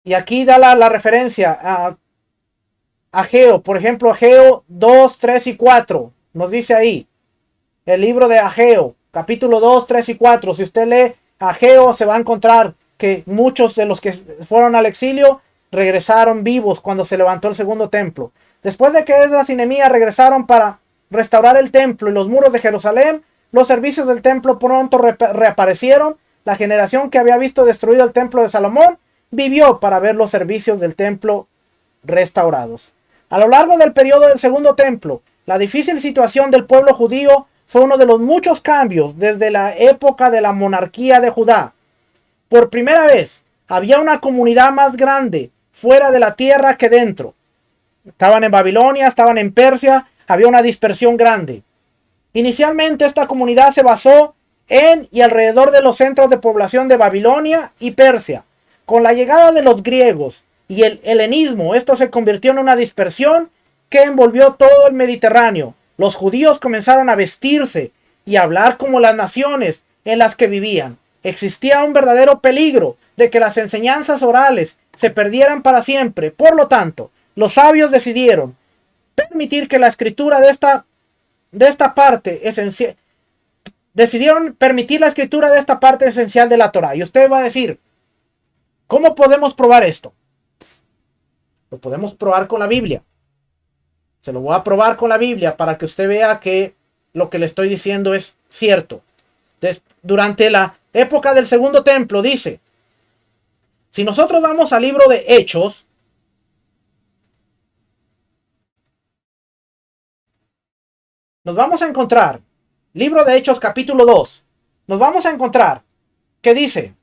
Y aquí da la referencia Ageo, por ejemplo, Ageo 2, 3 y 4, nos dice ahí, el libro de Ageo, capítulo 2, 3 y 4, si usted lee Ageo se va a encontrar que muchos de los que fueron al exilio regresaron vivos cuando se levantó el segundo templo. Después de que Esdras y Nehemías regresaron para restaurar el templo y los muros de Jerusalén, los servicios del templo pronto reaparecieron. La generación que había visto destruido el templo de Salomón vivió para ver los servicios del templo restaurados. A lo largo del periodo del segundo templo, la difícil situación del pueblo judío fue uno de los muchos cambios desde la época de la monarquía de Judá. Por primera vez, había una comunidad más grande fuera de la tierra que dentro. Estaban en Babilonia, estaban en Persia, había una dispersión grande. Inicialmente esta comunidad se basó en y alrededor de los centros de población de Babilonia y Persia. Con la llegada de los griegos y el helenismo, esto se convirtió en una dispersión que envolvió todo el Mediterráneo. Los judíos comenzaron a vestirse y a hablar como las naciones en las que vivían. Existía un verdadero peligro de que las enseñanzas orales se perdieran para siempre. Por lo tanto, los sabios decidieron permitir que la escritura de esta parte esencial, decidieron permitir la escritura de esta parte esencial de la Torá. Y usted va a decir, ¿cómo podemos probar esto? Lo podemos probar con la Biblia. Se lo voy a probar con la Biblia para que usted vea que lo que le estoy diciendo es cierto. Durante la época del segundo templo dice, si nosotros vamos al libro de Hechos, nos vamos a encontrar, libro de Hechos capítulo 2, nos vamos a encontrar que dice,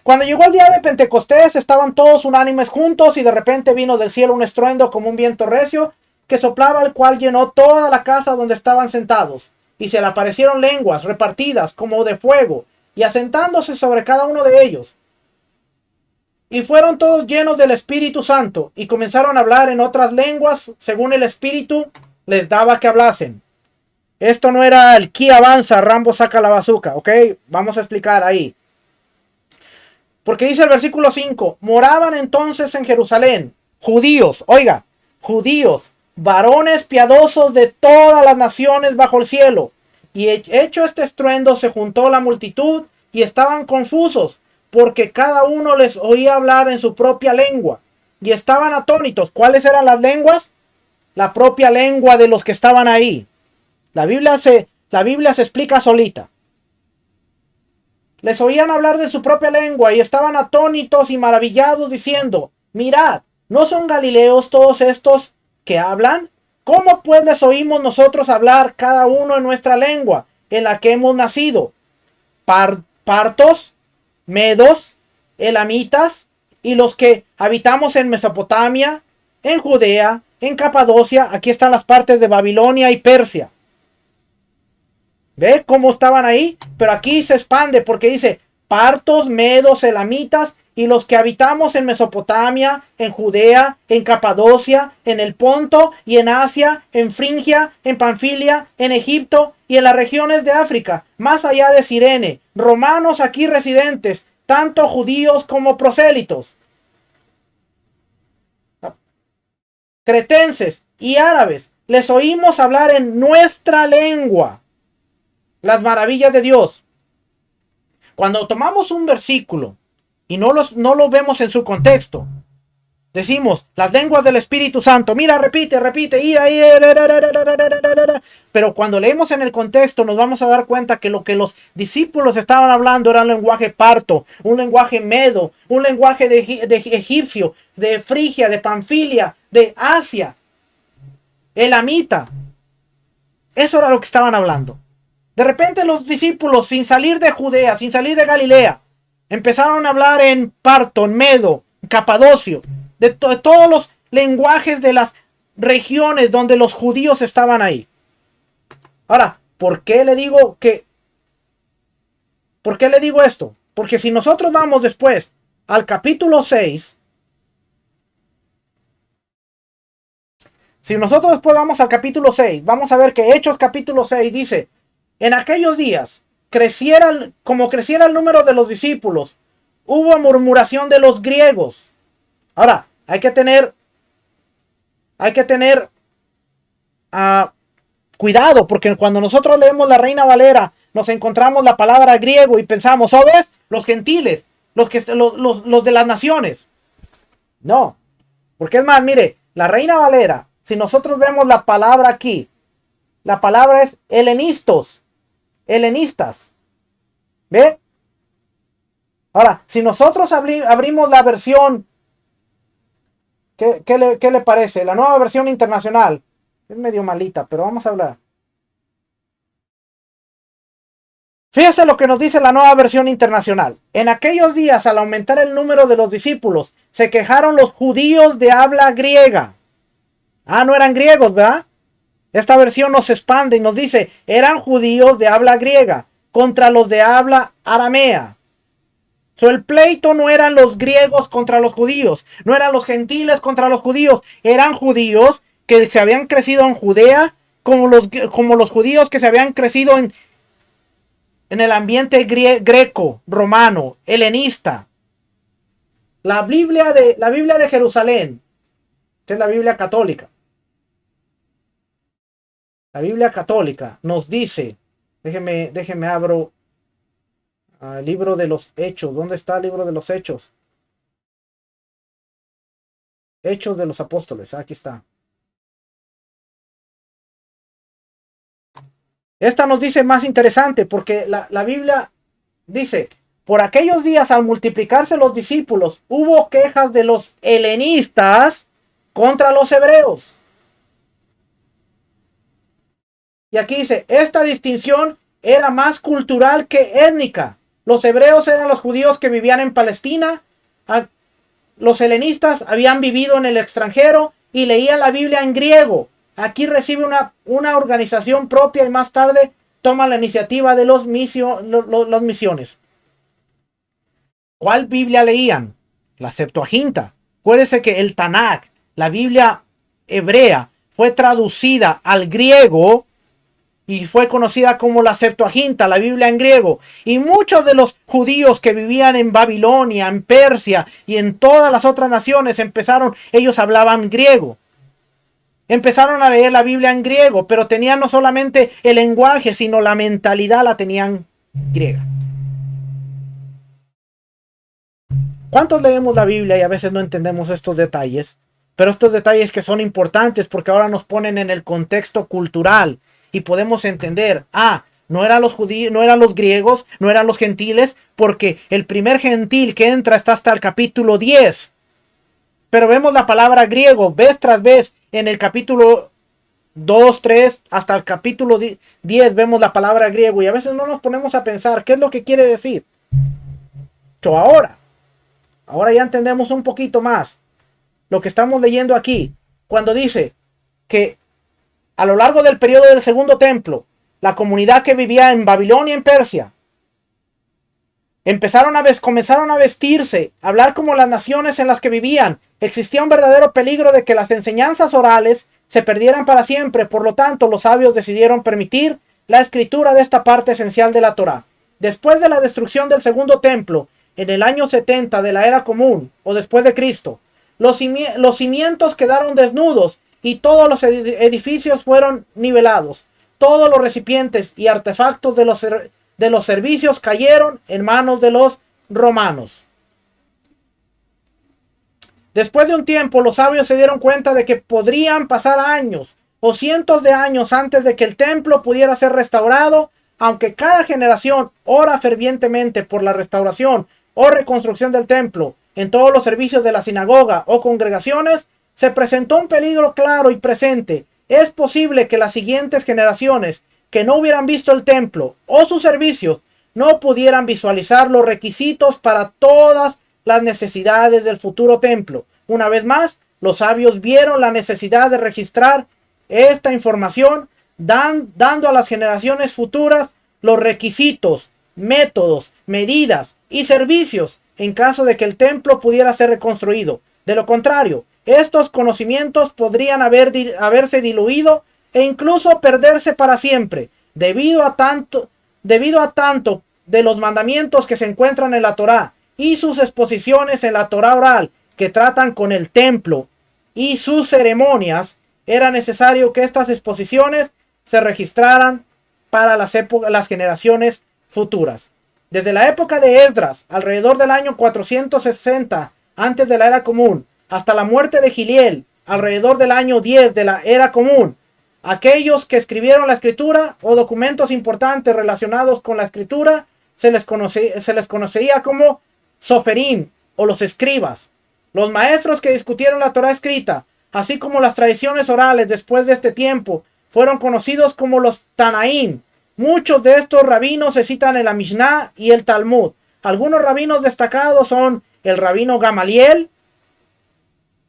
cuando llegó el día de Pentecostés estaban todos unánimes juntos y de repente vino del cielo un estruendo como un viento recio que soplaba, el cual llenó toda la casa donde estaban sentados. Y se le aparecieron lenguas repartidas como de fuego y asentándose sobre cada uno de ellos. Y fueron todos llenos del Espíritu Santo y comenzaron a hablar en otras lenguas según el Espíritu les daba que hablasen. Esto no era el ki avanza, Rambo saca la bazooka, ¿ok? Vamos a explicar ahí. Porque dice el versículo 5, moraban entonces en Jerusalén judíos, oiga, judíos, varones piadosos de todas las naciones bajo el cielo. Y hecho este estruendo se juntó la multitud y estaban confusos, porque cada uno les oía hablar en su propia lengua. Y estaban atónitos. ¿Cuáles eran las lenguas? La propia lengua de los que estaban ahí. La Biblia se explica solita. Les oían hablar de su propia lengua y estaban atónitos y maravillados diciendo, mirad, ¿no son galileos todos estos que hablan? ¿Cómo pues les oímos nosotros hablar cada uno en nuestra lengua en la que hemos nacido? Partos, medos, elamitas y los que habitamos en Mesopotamia, en Judea, en Capadocia, aquí están las partes de Babilonia y Persia. ¿Ve cómo estaban ahí? Pero aquí se expande porque dice partos, medos, elamitas y los que habitamos en Mesopotamia, en Judea, en Capadocia, en el Ponto y en Asia, en Frigia, en Panfilia, en Egipto y en las regiones de África, más allá de Cirene, romanos aquí residentes, tanto judíos como prosélitos, cretenses y árabes, les oímos hablar en nuestra lengua las maravillas de Dios. Cuando tomamos un versículo y no lo vemos en su contexto, decimos las lenguas del Espíritu Santo, mira, repite, pero cuando leemos en el contexto nos vamos a dar cuenta que lo que los discípulos estaban hablando era un lenguaje parto, un lenguaje medo, un lenguaje de egipcio, de Frigia, de Panfilia, de Asia, elamita. Eso era lo que estaban hablando. De repente los discípulos, sin salir de Judea, sin salir de Galilea, empezaron a hablar en parto, en medo, en capadocio, de todos los lenguajes de las regiones donde los judíos estaban ahí. Ahora, ¿por qué le digo esto? Porque si nosotros vamos después al capítulo 6, vamos al capítulo 6, vamos a ver que Hechos capítulo 6 dice, en aquellos días, como creciera el número de los discípulos, hubo murmuración de los griegos. Ahora, Hay que tener cuidado, porque cuando nosotros leemos la Reina Valera, nos encontramos la palabra griego y pensamos, ¿oh ves? Los gentiles, los de las naciones. No, porque es más, mire, la Reina Valera, si nosotros vemos la palabra aquí, la palabra es helenistas. ¿Ve? Ahora, si nosotros abrimos la versión, ¿qué le parece? La nueva versión internacional. Es medio malita, pero vamos a hablar. Fíjese lo que nos dice la nueva versión internacional. En aquellos días, al aumentar el número de los discípulos, se quejaron los judíos de habla griega. Ah, no eran griegos, ¿verdad? Esta versión nos expande y nos dice, eran judíos de habla griega contra los de habla aramea. El pleito no eran los griegos contra los judíos, no eran los gentiles contra los judíos, eran judíos que se habían crecido en Judea, como los judíos que se habían crecido en el ambiente greco, romano, helenista. La Biblia de Jerusalén, que es la Biblia católica. La Biblia católica nos dice, déjeme abro el libro de los Hechos. ¿Dónde está el libro de los Hechos? Hechos de los Apóstoles, aquí está. Esta nos dice más interesante porque la Biblia dice, por aquellos días al multiplicarse los discípulos, hubo quejas de los helenistas contra los hebreos. Y aquí dice, esta distinción era más cultural que étnica. Los hebreos eran los judíos que vivían en Palestina. Los helenistas habían vivido en el extranjero y leían la Biblia en griego. Aquí recibe una organización propia y más tarde toma la iniciativa de las misiones. ¿Cuál Biblia leían? La Septuaginta. Acuérdense que el Tanakh, la Biblia hebrea, fue traducida al griego y fue conocida como la Septuaginta, la Biblia en griego. Y muchos de los judíos que vivían en Babilonia, en Persia y en todas las otras naciones ellos hablaban griego. Empezaron a leer la Biblia en griego, pero tenían no solamente el lenguaje, sino la mentalidad la tenían griega. ¿Cuántos leemos la Biblia y a veces no entendemos estos detalles? Pero estos detalles que son importantes porque ahora nos ponen en el contexto cultural y podemos entender, no eran los judíos, no eran los griegos, no eran los gentiles, porque el primer gentil que entra está hasta el capítulo 10. Pero vemos la palabra griego vez tras vez en el capítulo 2, 3, hasta el capítulo 10 vemos la palabra griego y a veces no nos ponemos a pensar qué es lo que quiere decir. Ahora ya entendemos un poquito más lo que estamos leyendo aquí, cuando dice que a lo largo del periodo del segundo templo, la comunidad que vivía en Babilonia y en Persia, comenzaron a vestirse, a hablar como las naciones en las que vivían. Existía un verdadero peligro de que las enseñanzas orales se perdieran para siempre. Por lo tanto, los sabios decidieron permitir la escritura de esta parte esencial de la Torá. Después de la destrucción del segundo templo, en el año 70 de la era común, o después de Cristo, los cimientos quedaron desnudos y todos los edificios fueron nivelados. Todos los recipientes y artefactos de los servicios cayeron en manos de los romanos. Después de un tiempo, los sabios se dieron cuenta de que podrían pasar años o cientos de años antes de que el templo pudiera ser restaurado, aunque cada generación ora fervientemente por la restauración o reconstrucción del templo. En todos los servicios de la sinagoga o congregaciones se presentó un peligro claro y presente. Es posible que las siguientes generaciones que no hubieran visto el templo o sus servicios no pudieran visualizar los requisitos para todas las necesidades del futuro templo. Una vez más, los sabios vieron la necesidad de registrar esta información, dando a las generaciones futuras los requisitos, métodos, medidas y servicios en caso de que el templo pudiera ser reconstruido. De lo contrario, estos conocimientos podrían haberse diluido e incluso perderse para siempre, debido a tanto de los mandamientos que se encuentran en la Torá y sus exposiciones en la Torá oral que tratan con el templo y sus ceremonias, era necesario que estas exposiciones se registraran para las generaciones futuras. Desde la época de Esdras, alrededor del año 460 antes de la era común, hasta la muerte de Giliel, alrededor del año 10 de la era común, aquellos que escribieron la escritura o documentos importantes relacionados con la escritura se les conocía como soferim o los escribas. Los maestros que discutieron la Torá escrita, así como las tradiciones orales después de este tiempo, fueron conocidos como los Tanaim. Muchos de estos rabinos se citan en la Mishnah y el Talmud. Algunos rabinos destacados son el rabino Gamaliel,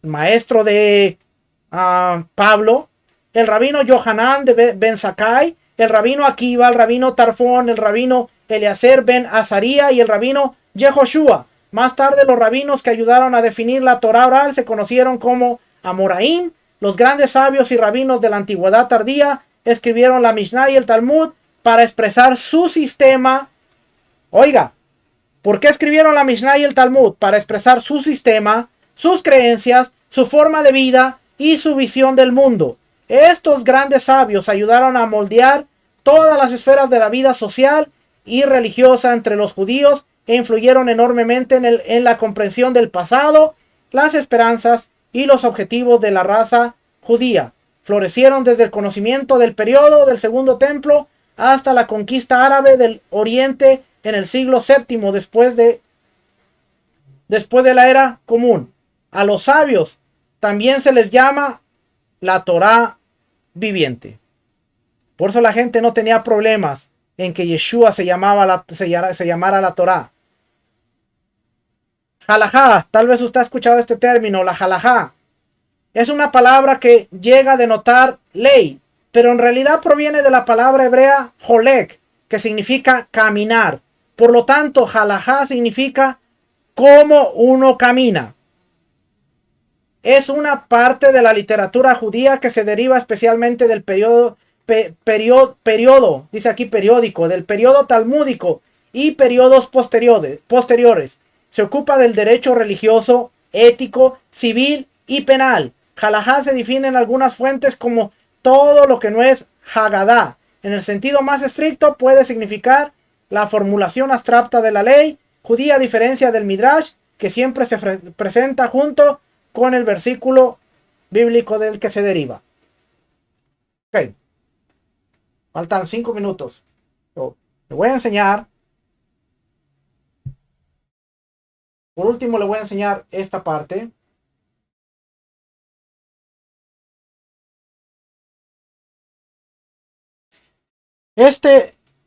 maestro de Pablo, el rabino Yohanan de Ben Zakkai, el rabino Akiva, el rabino Tarfón, el rabino Eliezer ben Azaría y el rabino Yehoshua. Más tarde los rabinos que ayudaron a definir la Torá oral se conocieron como Amoraim. Los grandes sabios y rabinos de la antigüedad tardía escribieron la Mishnah y el Talmud para expresar su sistema. Oiga, ¿por qué escribieron la Mishnah y el Talmud? Para expresar su sistema, sus creencias, su forma de vida y su visión del mundo. Estos grandes sabios ayudaron a moldear todas las esferas de la vida social y religiosa entre los judíos e influyeron enormemente en la comprensión del pasado, las esperanzas y los objetivos de la raza judía. Florecieron desde el conocimiento del periodo del Segundo Templo hasta la conquista árabe del Oriente en el siglo VII después de la era común. A los sabios también se les llama la Torá viviente. Por eso la gente no tenía problemas en que Yeshua se llamara la Torá. Halajá, tal vez usted ha escuchado este término, la halajá. Es una palabra que llega a denotar ley, pero en realidad proviene de la palabra hebrea holek, que significa caminar. Por lo tanto, halajá significa cómo uno camina. Es una parte de la literatura judía que se deriva especialmente del periodo, dice aquí periódico, del periodo talmúdico y periodos posteriores. Se ocupa del derecho religioso, ético, civil y penal. Halajá se define en algunas fuentes como todo lo que no es Hagadá. En el sentido más estricto puede significar la formulación abstracta de la ley judía, a diferencia del Midrash, que siempre se presenta junto con el versículo bíblico del que se deriva. Ok. Faltan 5 minutos. Le voy a enseñar. Por último, le voy a enseñar esta parte.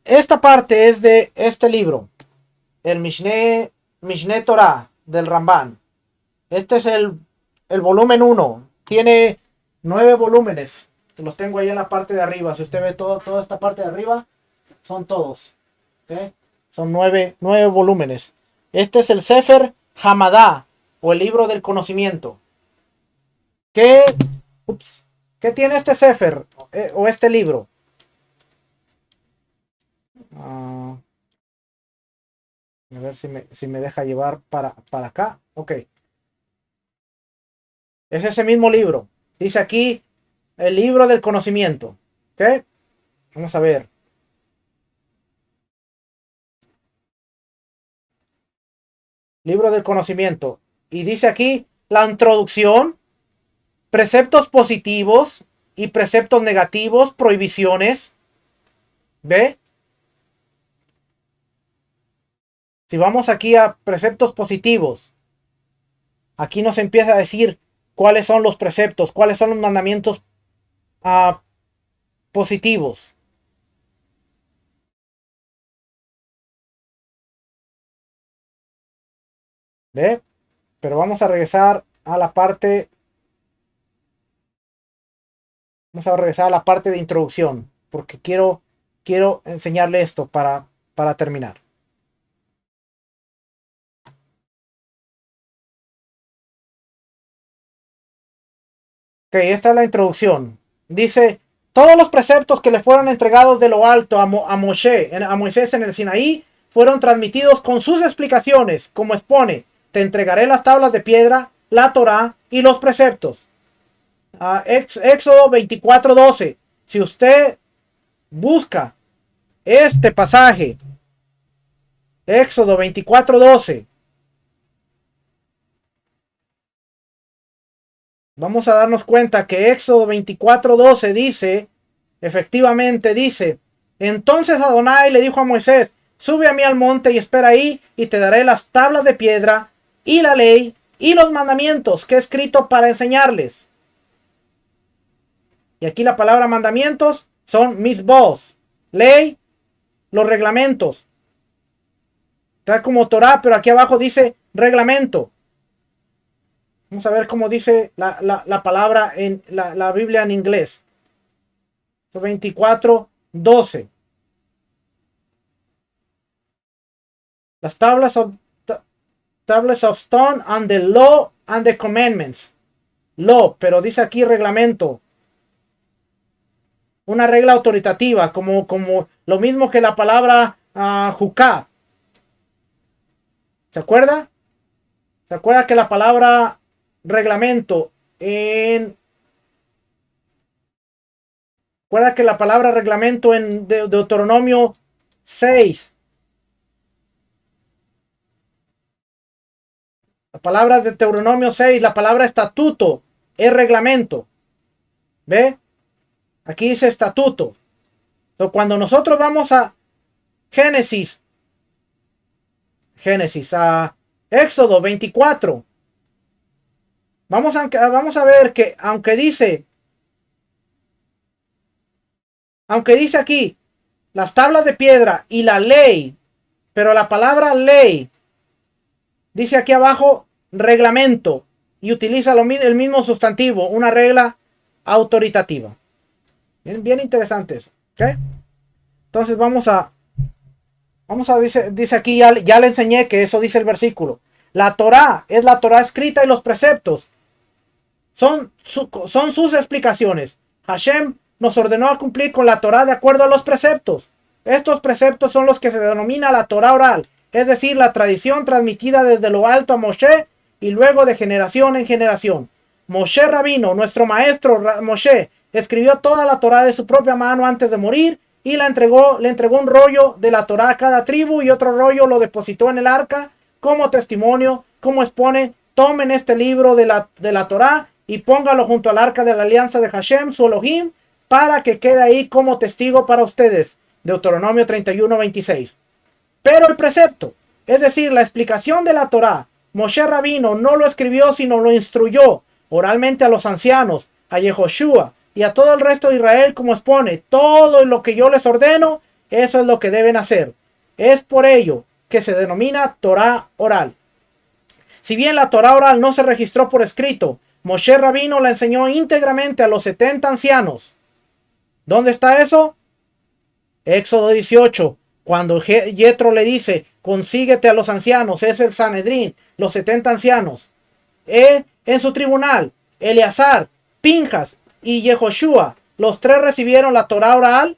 Esta parte es de este libro, el Mishneh Torah del Ramban. Este es el volumen 1. Tiene 9 volúmenes. Los tengo ahí en la parte de arriba. Si usted ve toda esta parte de arriba, son todos. ¿Okay? Son 9 volúmenes. Este es el Sefer Hamadá, o el libro del conocimiento. ¿Qué tiene este Sefer o este libro? A ver si me deja llevar para acá. Ok. Es ese mismo libro. Dice aquí el libro del conocimiento. ¿Ok? Vamos a ver. Libro del conocimiento. Y dice aquí la introducción, preceptos positivos y preceptos negativos, prohibiciones. ¿Ve? Si vamos aquí a preceptos positivos, aquí nos empieza a decir cuáles son los preceptos, cuáles son los mandamientos positivos. ¿Ve? Pero vamos a regresar a la parte. Vamos a regresar a la parte de introducción, porque quiero enseñarle esto para terminar. Ok, esta es la introducción. Dice, todos los preceptos que le fueron entregados de lo alto a Moisés en el Sinaí fueron transmitidos con sus explicaciones, como expone: te entregaré las tablas de piedra, la Torá y los preceptos. Éxodo 24:12. Si usted busca este pasaje, Éxodo 24:12, vamos a darnos cuenta que Éxodo 24:12 dice, efectivamente dice, entonces Adonai le dijo a Moisés, sube a mí al monte y espera ahí, y te daré las tablas de piedra, y la ley, y los mandamientos que he escrito para enseñarles. Y aquí la palabra mandamientos son misbos, ley, los reglamentos. Está como Torah, pero aquí abajo dice reglamento. Vamos a ver cómo dice la palabra en la Biblia en inglés. 24:12. Las tablets of stone and the law and the commandments. Law, pero dice aquí reglamento. Una regla autoritativa, como lo mismo que la palabra juká. ¿Se acuerda? ¿Se acuerda que la palabra reglamento en Deuteronomio 6? La palabra de Deuteronomio 6, la palabra estatuto es reglamento. ¿Ve? Aquí dice estatuto. Entonces, cuando nosotros vamos a Génesis a Éxodo 24, vamos a ver que aunque dice aquí las tablas de piedra y la ley, pero la palabra ley dice aquí abajo reglamento y utiliza el mismo sustantivo, una regla autoritativa. Bien interesante eso. ¿Okay? Entonces dice aquí, ya le enseñé que eso dice el versículo. La Torá es la Torá escrita y los preceptos son sus explicaciones. Hashem nos ordenó a cumplir con la Torá de acuerdo a los preceptos. Estos preceptos son los que se denomina la Torá oral, es decir, la tradición transmitida desde lo alto a Moshe y luego de generación en generación. Moshe Rabino, nuestro maestro Moshe, escribió toda la Torá de su propia mano antes de morir y le entregó un rollo de la Torá a cada tribu y otro rollo lo depositó en el arca como testimonio, como expone, tomen este libro de la Torá y póngalo junto al arca de la alianza de Hashem, su Elohim, para que quede ahí como testigo para ustedes. Deuteronomio 31:26. Pero el precepto, es decir, la explicación de la Torá, Moshe Rabino no lo escribió sino lo instruyó oralmente a los ancianos, a Yehoshua y a todo el resto de Israel, como expone, todo lo que yo les ordeno, eso es lo que deben hacer. Es por ello que se denomina Torá oral. Si bien la Torá oral no se registró por escrito, Moshe Rabino la enseñó íntegramente a los 70 ancianos. ¿Dónde está eso? Éxodo 18, cuando Yetro le dice, consíguete a los ancianos, es el Sanedrín, los 70 ancianos. En su tribunal, Eleazar, Pinjas y Yehoshua, los tres recibieron la Torá oral.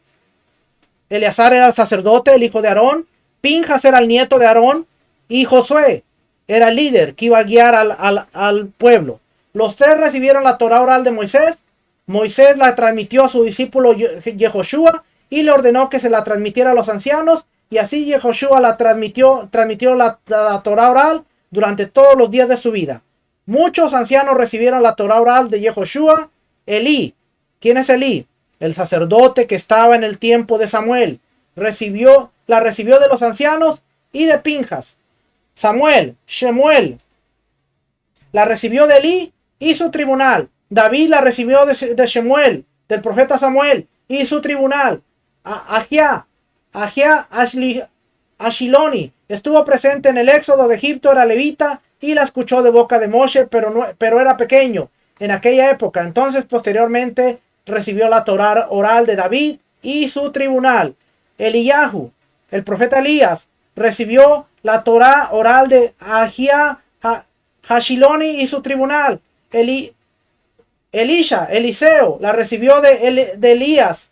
Eleazar era el sacerdote, el hijo de Aarón. Pinjas era el nieto de Aarón. Y Josué era el líder que iba a guiar al pueblo. Los tres recibieron la Torá oral de Moisés. Moisés la transmitió a su discípulo Yehoshua y le ordenó que se la transmitiera a los ancianos. Y así Yehoshua transmitió la Torá oral durante todos los días de su vida. Muchos ancianos recibieron la Torá oral de Yehoshua. Elí, ¿quién es Elí? El sacerdote que estaba en el tiempo de Samuel. La recibió de los ancianos y de Pinjas. Shemuel, la recibió de Elí y su tribunal. David la recibió de Shemuel, del profeta Samuel y su tribunal. Ashiloni estuvo presente en el éxodo de Egipto, era levita y la escuchó de boca de Moshe, pero era pequeño en aquella época. Entonces posteriormente recibió la Torá oral de David y su tribunal. Eliyahu, el profeta Elías, recibió la Torá oral de Hashiloni y su tribunal. Eliseo la recibió de Elías.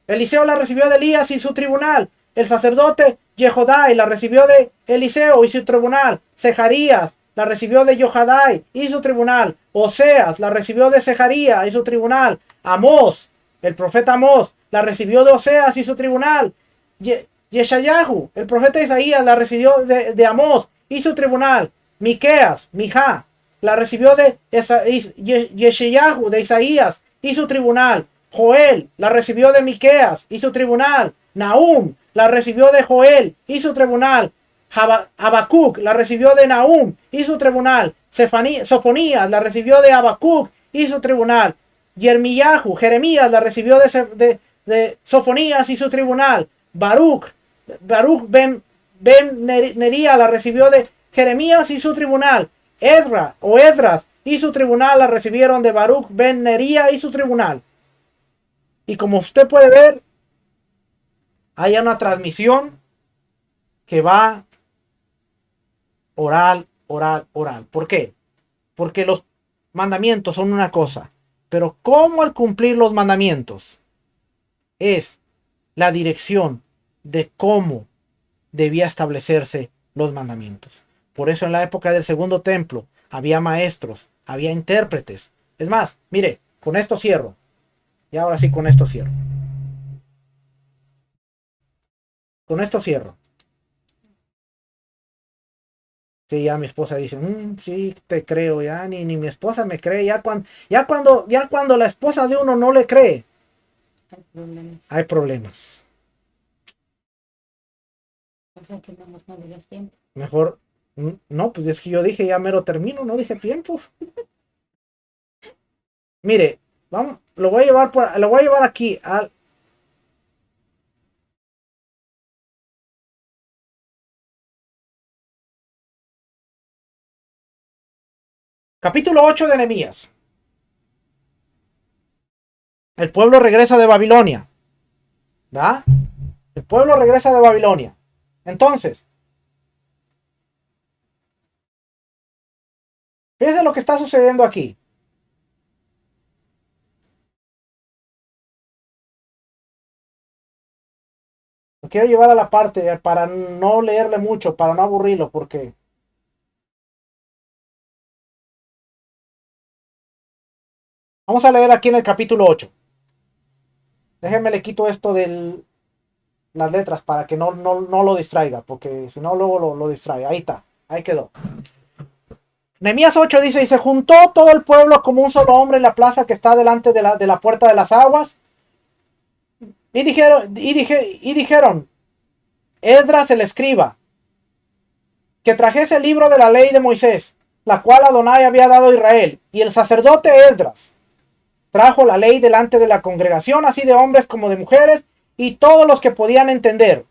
Eliseo la recibió de Elías y su tribunal. El sacerdote Yehodai la recibió de Eliseo y su tribunal. Sejarías la recibió de Yohadai y su tribunal. Oseas la recibió de Sejaría y su tribunal. Amós, el profeta Amós, la recibió de Oseas y su tribunal. Yeshayahu, el profeta Isaías, la recibió de Amós y su tribunal. Miqueas, Mijá, la recibió de Yeshayahu, de Isaías y su tribunal. Joel, la recibió de Miqueas y su tribunal. Nahum, la recibió de Joel y su tribunal. Habacuc, la recibió de Nahum y su tribunal. Sofonías, la recibió de Habacuc y su tribunal. Jeremías, la recibió de Sofonías y su tribunal. Baruch ben Nería, la recibió de Jeremías y su tribunal. Esdras y su tribunal la recibieron de Baruch ben Nería y su tribunal. Y como usted puede ver, hay una transmisión que va oral. ¿Por qué? Porque los mandamientos son una cosa, pero cómo al cumplir los mandamientos es la dirección de cómo debía establecerse los mandamientos. Por eso en la época del segundo templo había maestros, había intérpretes. Es más, mire, con esto cierro. Y ahora sí, con esto cierro. Con esto cierro. Sí, ya mi esposa dice, sí, te creo, ya ni mi esposa me cree, ya cuando la esposa de uno no le cree, hay problemas. O sea que no digas tiempo. Mejor, no, pues es que yo dije, ya mero termino, no dije tiempo. Mire, vamos, lo voy a llevar aquí al capítulo 8 de Nehemías. El pueblo regresa de Babilonia. ¿Va? El pueblo regresa de Babilonia. Entonces, fíjense lo que está sucediendo aquí. Lo quiero llevar a la parte para no leerle mucho, para no aburrirlo, porque vamos a leer aquí en el capítulo 8. Déjenme le quito esto de las letras para que no lo distraiga, porque si no luego lo distrae. Ahí está, ahí quedó. Nehemías 8 dice, y se juntó todo el pueblo como un solo hombre en la plaza que está delante de la puerta de las aguas. Y dijeron, Esdras el escriba, que trajese el libro de la ley de Moisés, la cual Adonai había dado a Israel. Y el sacerdote Esdras trajo la ley delante de la congregación, así de hombres como de mujeres, y todos los que podían entender.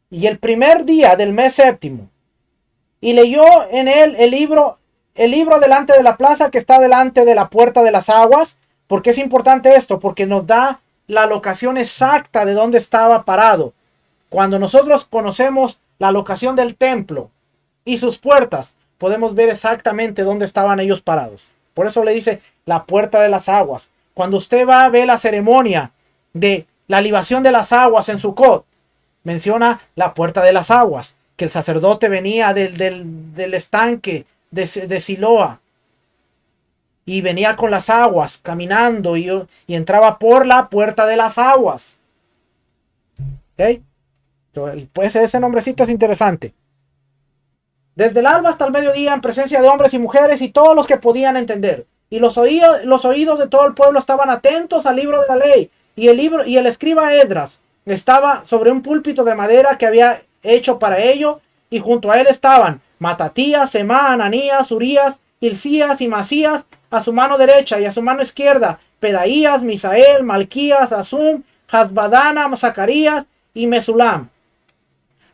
Y el primer día del mes séptimo, y leyó en él el libro delante de la plaza que está delante de la puerta de las aguas. ¿Por qué es importante esto? Porque nos da la locación exacta de dónde estaba parado. Cuando nosotros conocemos la locación del templo y sus puertas, podemos ver exactamente dónde estaban ellos parados. Por eso le dice la puerta de las aguas. Cuando usted va a ver la ceremonia de la libación de las aguas en Sucot, menciona la puerta de las aguas, que el sacerdote venía del estanque de Siloa y venía con las aguas caminando y entraba por la puerta de las aguas. ¿Ok? Pues ese nombrecito es interesante. Desde el alba hasta el mediodía, en presencia de hombres y mujeres y todos los que podían entender. Y los oídos de todo el pueblo estaban atentos al libro de la ley. Y el escriba Esdras estaba sobre un púlpito de madera que había hecho para ello. Y junto a él estaban Matatías, Semá, Ananías, Urías, Hilcías y Masías a su mano derecha, y a su mano izquierda Pedaías, Misael, Malquías, Asum, Hasbadana, Zacarías y Mesulam.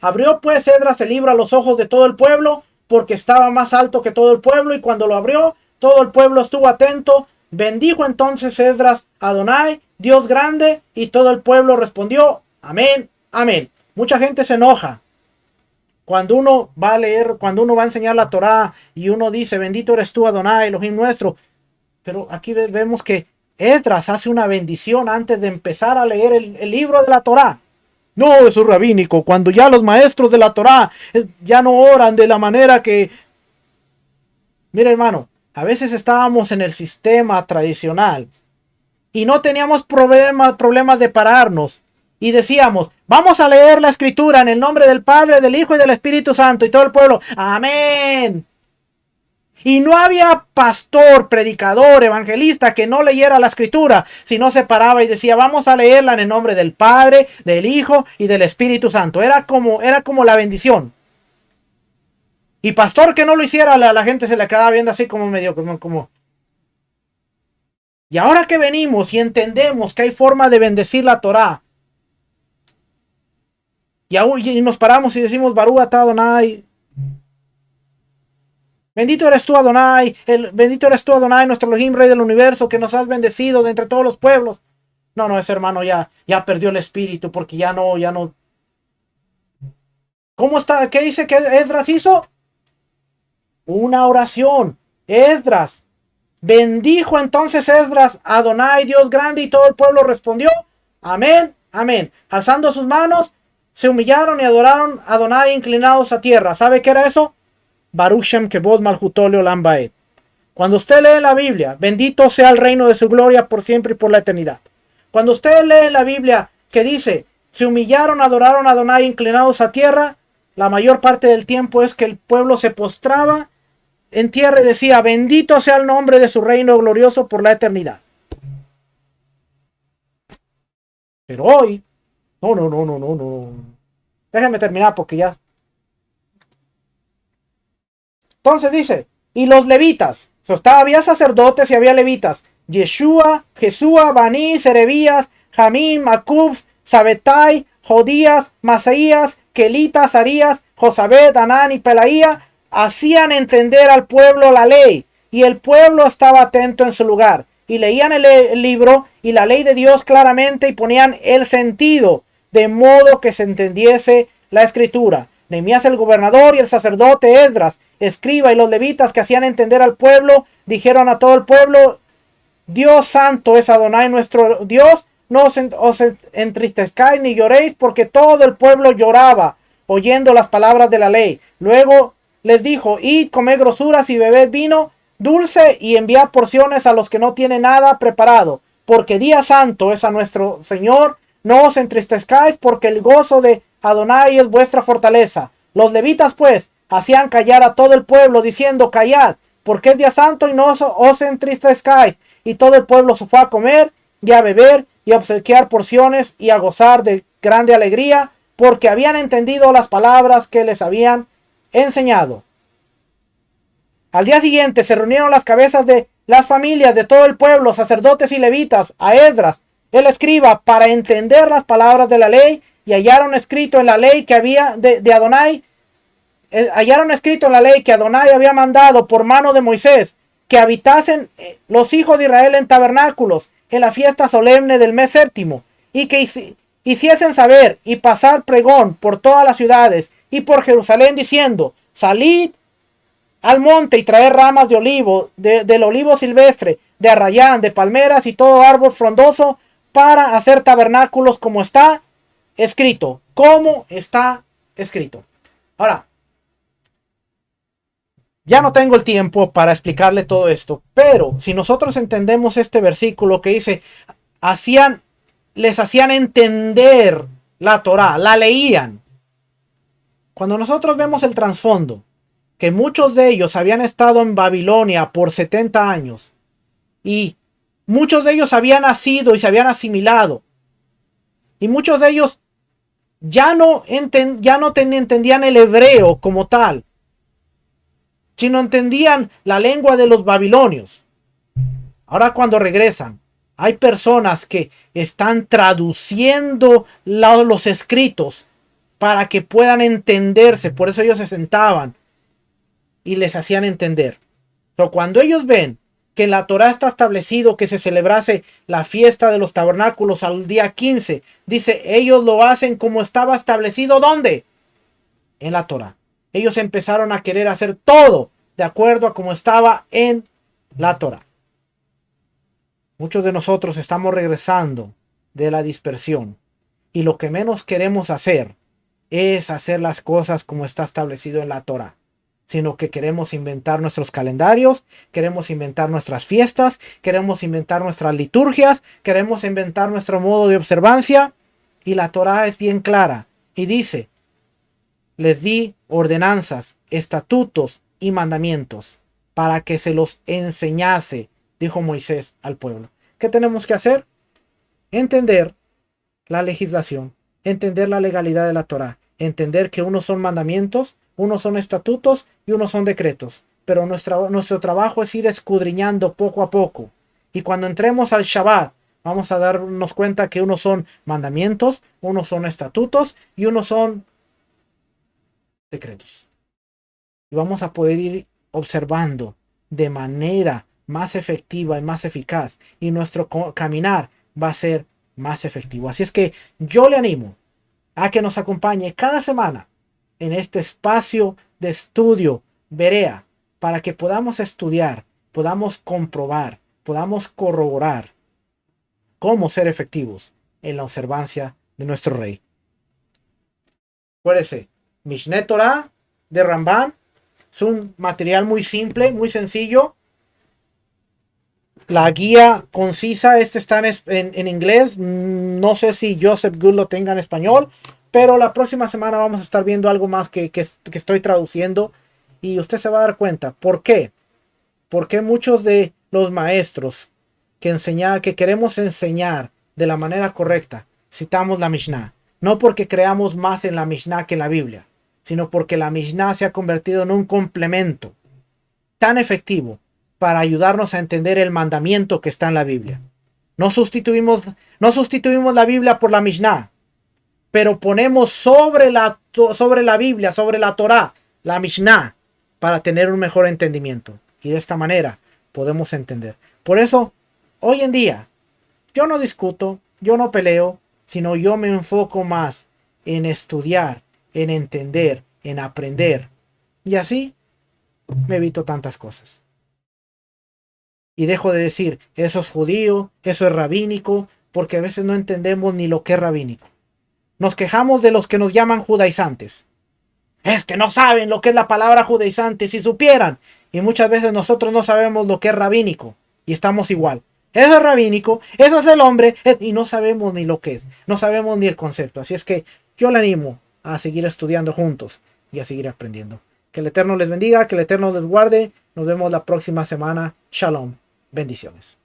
Abrió pues Esdras el libro a los ojos de todo el pueblo, porque estaba más alto que todo el pueblo, y cuando lo abrió, todo el pueblo estuvo atento. Bendijo entonces Esdras a Adonai, Dios grande, y todo el pueblo respondió, amén, amén. Mucha gente se enoja cuando uno va a leer, cuando uno va a enseñar la Torá, y uno dice, bendito eres tú, Adonai, Elohim nuestro. Pero aquí vemos que Esdras hace una bendición antes de empezar a leer el libro de la Torá. No, eso es rabínico. Cuando ya los maestros de la Torá ya no oran de la manera que Mira, hermano, a veces estábamos en el sistema tradicional y no teníamos problemas de pararnos y decíamos, vamos a leer la escritura en el nombre del Padre, del Hijo y del Espíritu Santo, y todo el pueblo, amén. Y no había pastor, predicador, evangelista que no leyera la escritura, sino se paraba y decía, vamos a leerla en el nombre del Padre, del Hijo y del Espíritu Santo. Era como la bendición. Y pastor que no lo hiciera, la gente se le quedaba viendo así como medio como. Y ahora que venimos y entendemos que hay forma de bendecir la Torá, y nos paramos y decimos, Barú atá Adonai, bendito eres tú Adonai, bendito eres tú Adonai, nuestro Elohim, Rey del universo, que nos has bendecido de entre todos los pueblos. No, ese hermano ya perdió el espíritu, porque ya no. ¿Cómo está? ¿Qué dice que Esdras hizo? Una oración. Esdras bendijo entonces Esdras a Adonai, Dios grande, y todo el pueblo respondió, amén, amén. Alzando sus manos, se humillaron y adoraron a Adonai inclinados a tierra. ¿Sabe qué era eso? Baruch Shem Kevod Malchutó Leolam Vaed. Cuando usted lee la Biblia, bendito sea el reino de su gloria por siempre y por la eternidad. Cuando usted lee la Biblia que dice, se humillaron, adoraron a Adonai inclinados a tierra, la mayor parte del tiempo es que el pueblo se postraba en tierra y decía, bendito sea el nombre de su reino glorioso por la eternidad. Pero hoy, no. Déjenme terminar porque ya. Entonces dice, y los levitas, había sacerdotes y había levitas, Yeshua, Jesúa, Bani, Serebías, Jamín, Acub, Sabetai, Jodías, Masaías, Kelita, Sarías, Josabed, Anán y Pelaía, hacían entender al pueblo la ley, y el pueblo estaba atento en su lugar, y leían el libro y la ley de Dios claramente y ponían el sentido, de modo que se entendiese la escritura. Nehemías el gobernador y el sacerdote Esdras, escriba, y los levitas que hacían entender al pueblo, dijeron a todo el pueblo, Dios santo es Adonai nuestro Dios, no os entristezcáis ni lloréis, porque todo el pueblo lloraba oyendo las palabras de la ley. Luego les dijo, id, comed grosuras y bebed vino dulce y enviad porciones a los que no tienen nada preparado, porque día santo es a nuestro Señor. No os entristezcáis, porque el gozo de Adonai es vuestra fortaleza. Los levitas pues hacían callar a todo el pueblo, diciendo, callad, porque es día santo y no os entristezcáis. Y todo el pueblo se fue a comer y a beber y a obsequiar porciones y a gozar de grande alegría, porque habían entendido las palabras que les habían enseñado. Al día siguiente se reunieron las cabezas de las familias de todo el pueblo, sacerdotes y levitas, a Esdras, el escriba, para entender las palabras de la ley, y hallaron escrito en la ley que había de Adonai, hallaron escrito en la ley que Adonai había mandado por mano de Moisés, que habitasen los hijos de Israel en tabernáculos, en la fiesta solemne del mes séptimo, y que hiciesen saber y pasar pregón por todas las ciudades y por Jerusalén, diciendo, salid al monte y traer ramas de olivo, del olivo silvestre, de arrayán, de palmeras y todo árbol frondoso, para hacer tabernáculos como está escrito. Como está escrito. Ahora, ya no tengo el tiempo para explicarle todo esto, pero si nosotros entendemos este versículo que dice, les hacían entender la Torá, la leían. Cuando nosotros vemos el trasfondo, que muchos de ellos habían estado en Babilonia por 70 años, y muchos de ellos habían nacido y se habían asimilado, y muchos de ellos ya no entendían el hebreo como tal, sino entendían la lengua de los babilonios. Ahora cuando regresan, hay personas que están traduciendo los escritos para que puedan entenderse. Por eso ellos se sentaban y les hacían entender. Pero cuando ellos ven que en la Torá está establecido que se celebrase la fiesta de los tabernáculos al día 15, dice, ellos lo hacen como estaba establecido. ¿Dónde? En la Torá. Ellos empezaron a querer hacer todo de acuerdo a como estaba en la Torá. Muchos de nosotros estamos regresando de la dispersión, y lo que menos queremos hacer es hacer las cosas como está establecido en la Torá. sino que queremos inventar nuestros calendarios, queremos inventar nuestras fiestas, queremos inventar nuestras liturgias, queremos inventar nuestro modo de observancia. Y la Torá es bien clara y dice: les di ordenanzas, estatutos y mandamientos para que se los enseñase, dijo Moisés al pueblo. ¿Qué tenemos que hacer? Entender la legislación, entender la legalidad de la Torá, entender que unos son mandamientos, unos son estatutos y unos son decretos. Pero nuestro trabajo es ir escudriñando poco a poco. Y cuando entremos al Shabbat, vamos a darnos cuenta que unos son mandamientos, unos son estatutos y unos son decretos. Y vamos a poder ir observando de manera más efectiva y más eficaz. Y nuestro caminar va a ser más efectivo. Así es que yo le animo a que nos acompañe cada semana en este espacio de estudio Berea, para que podamos estudiar, podamos comprobar, podamos corroborar cómo ser efectivos en la observancia de nuestro Rey. Acuérdense, Mishneh Torah de Ramban es un material muy simple, muy sencillo. La guía concisa, este está en inglés. No sé si Joseph Good lo tenga en español, pero la próxima semana vamos a estar viendo algo más que estoy traduciendo. Y usted se va a dar cuenta. ¿Por qué? Porque muchos de los maestros que queremos enseñar de la manera correcta, citamos la Mishnah. No porque creamos más en la Mishnah que en la Biblia, sino porque la Mishnah se ha convertido en un complemento tan efectivo para ayudarnos a entender el mandamiento que está en la Biblia. No sustituimos la Biblia por la Mishnah, pero ponemos sobre la Biblia, sobre la Torá, la Mishnah, para tener un mejor entendimiento. Y de esta manera podemos entender. Por eso, hoy en día, yo no discuto, yo no peleo, sino yo me enfoco más en estudiar, en entender, en aprender. Y así me evito tantas cosas. Y dejo de decir, eso es judío, eso es rabínico, porque a veces no entendemos ni lo que es rabínico. Nos quejamos de los que nos llaman judaizantes. Es que no saben lo que es la palabra judaizante, si supieran. Y muchas veces nosotros no sabemos lo que es rabínico. Y estamos igual. Eso es rabínico, eso es el hombre, y no sabemos ni lo que es. No sabemos ni el concepto. Así es que yo le animo a seguir estudiando juntos y a seguir aprendiendo. Que el Eterno les bendiga, que el Eterno les guarde. Nos vemos la próxima semana. Shalom. Bendiciones.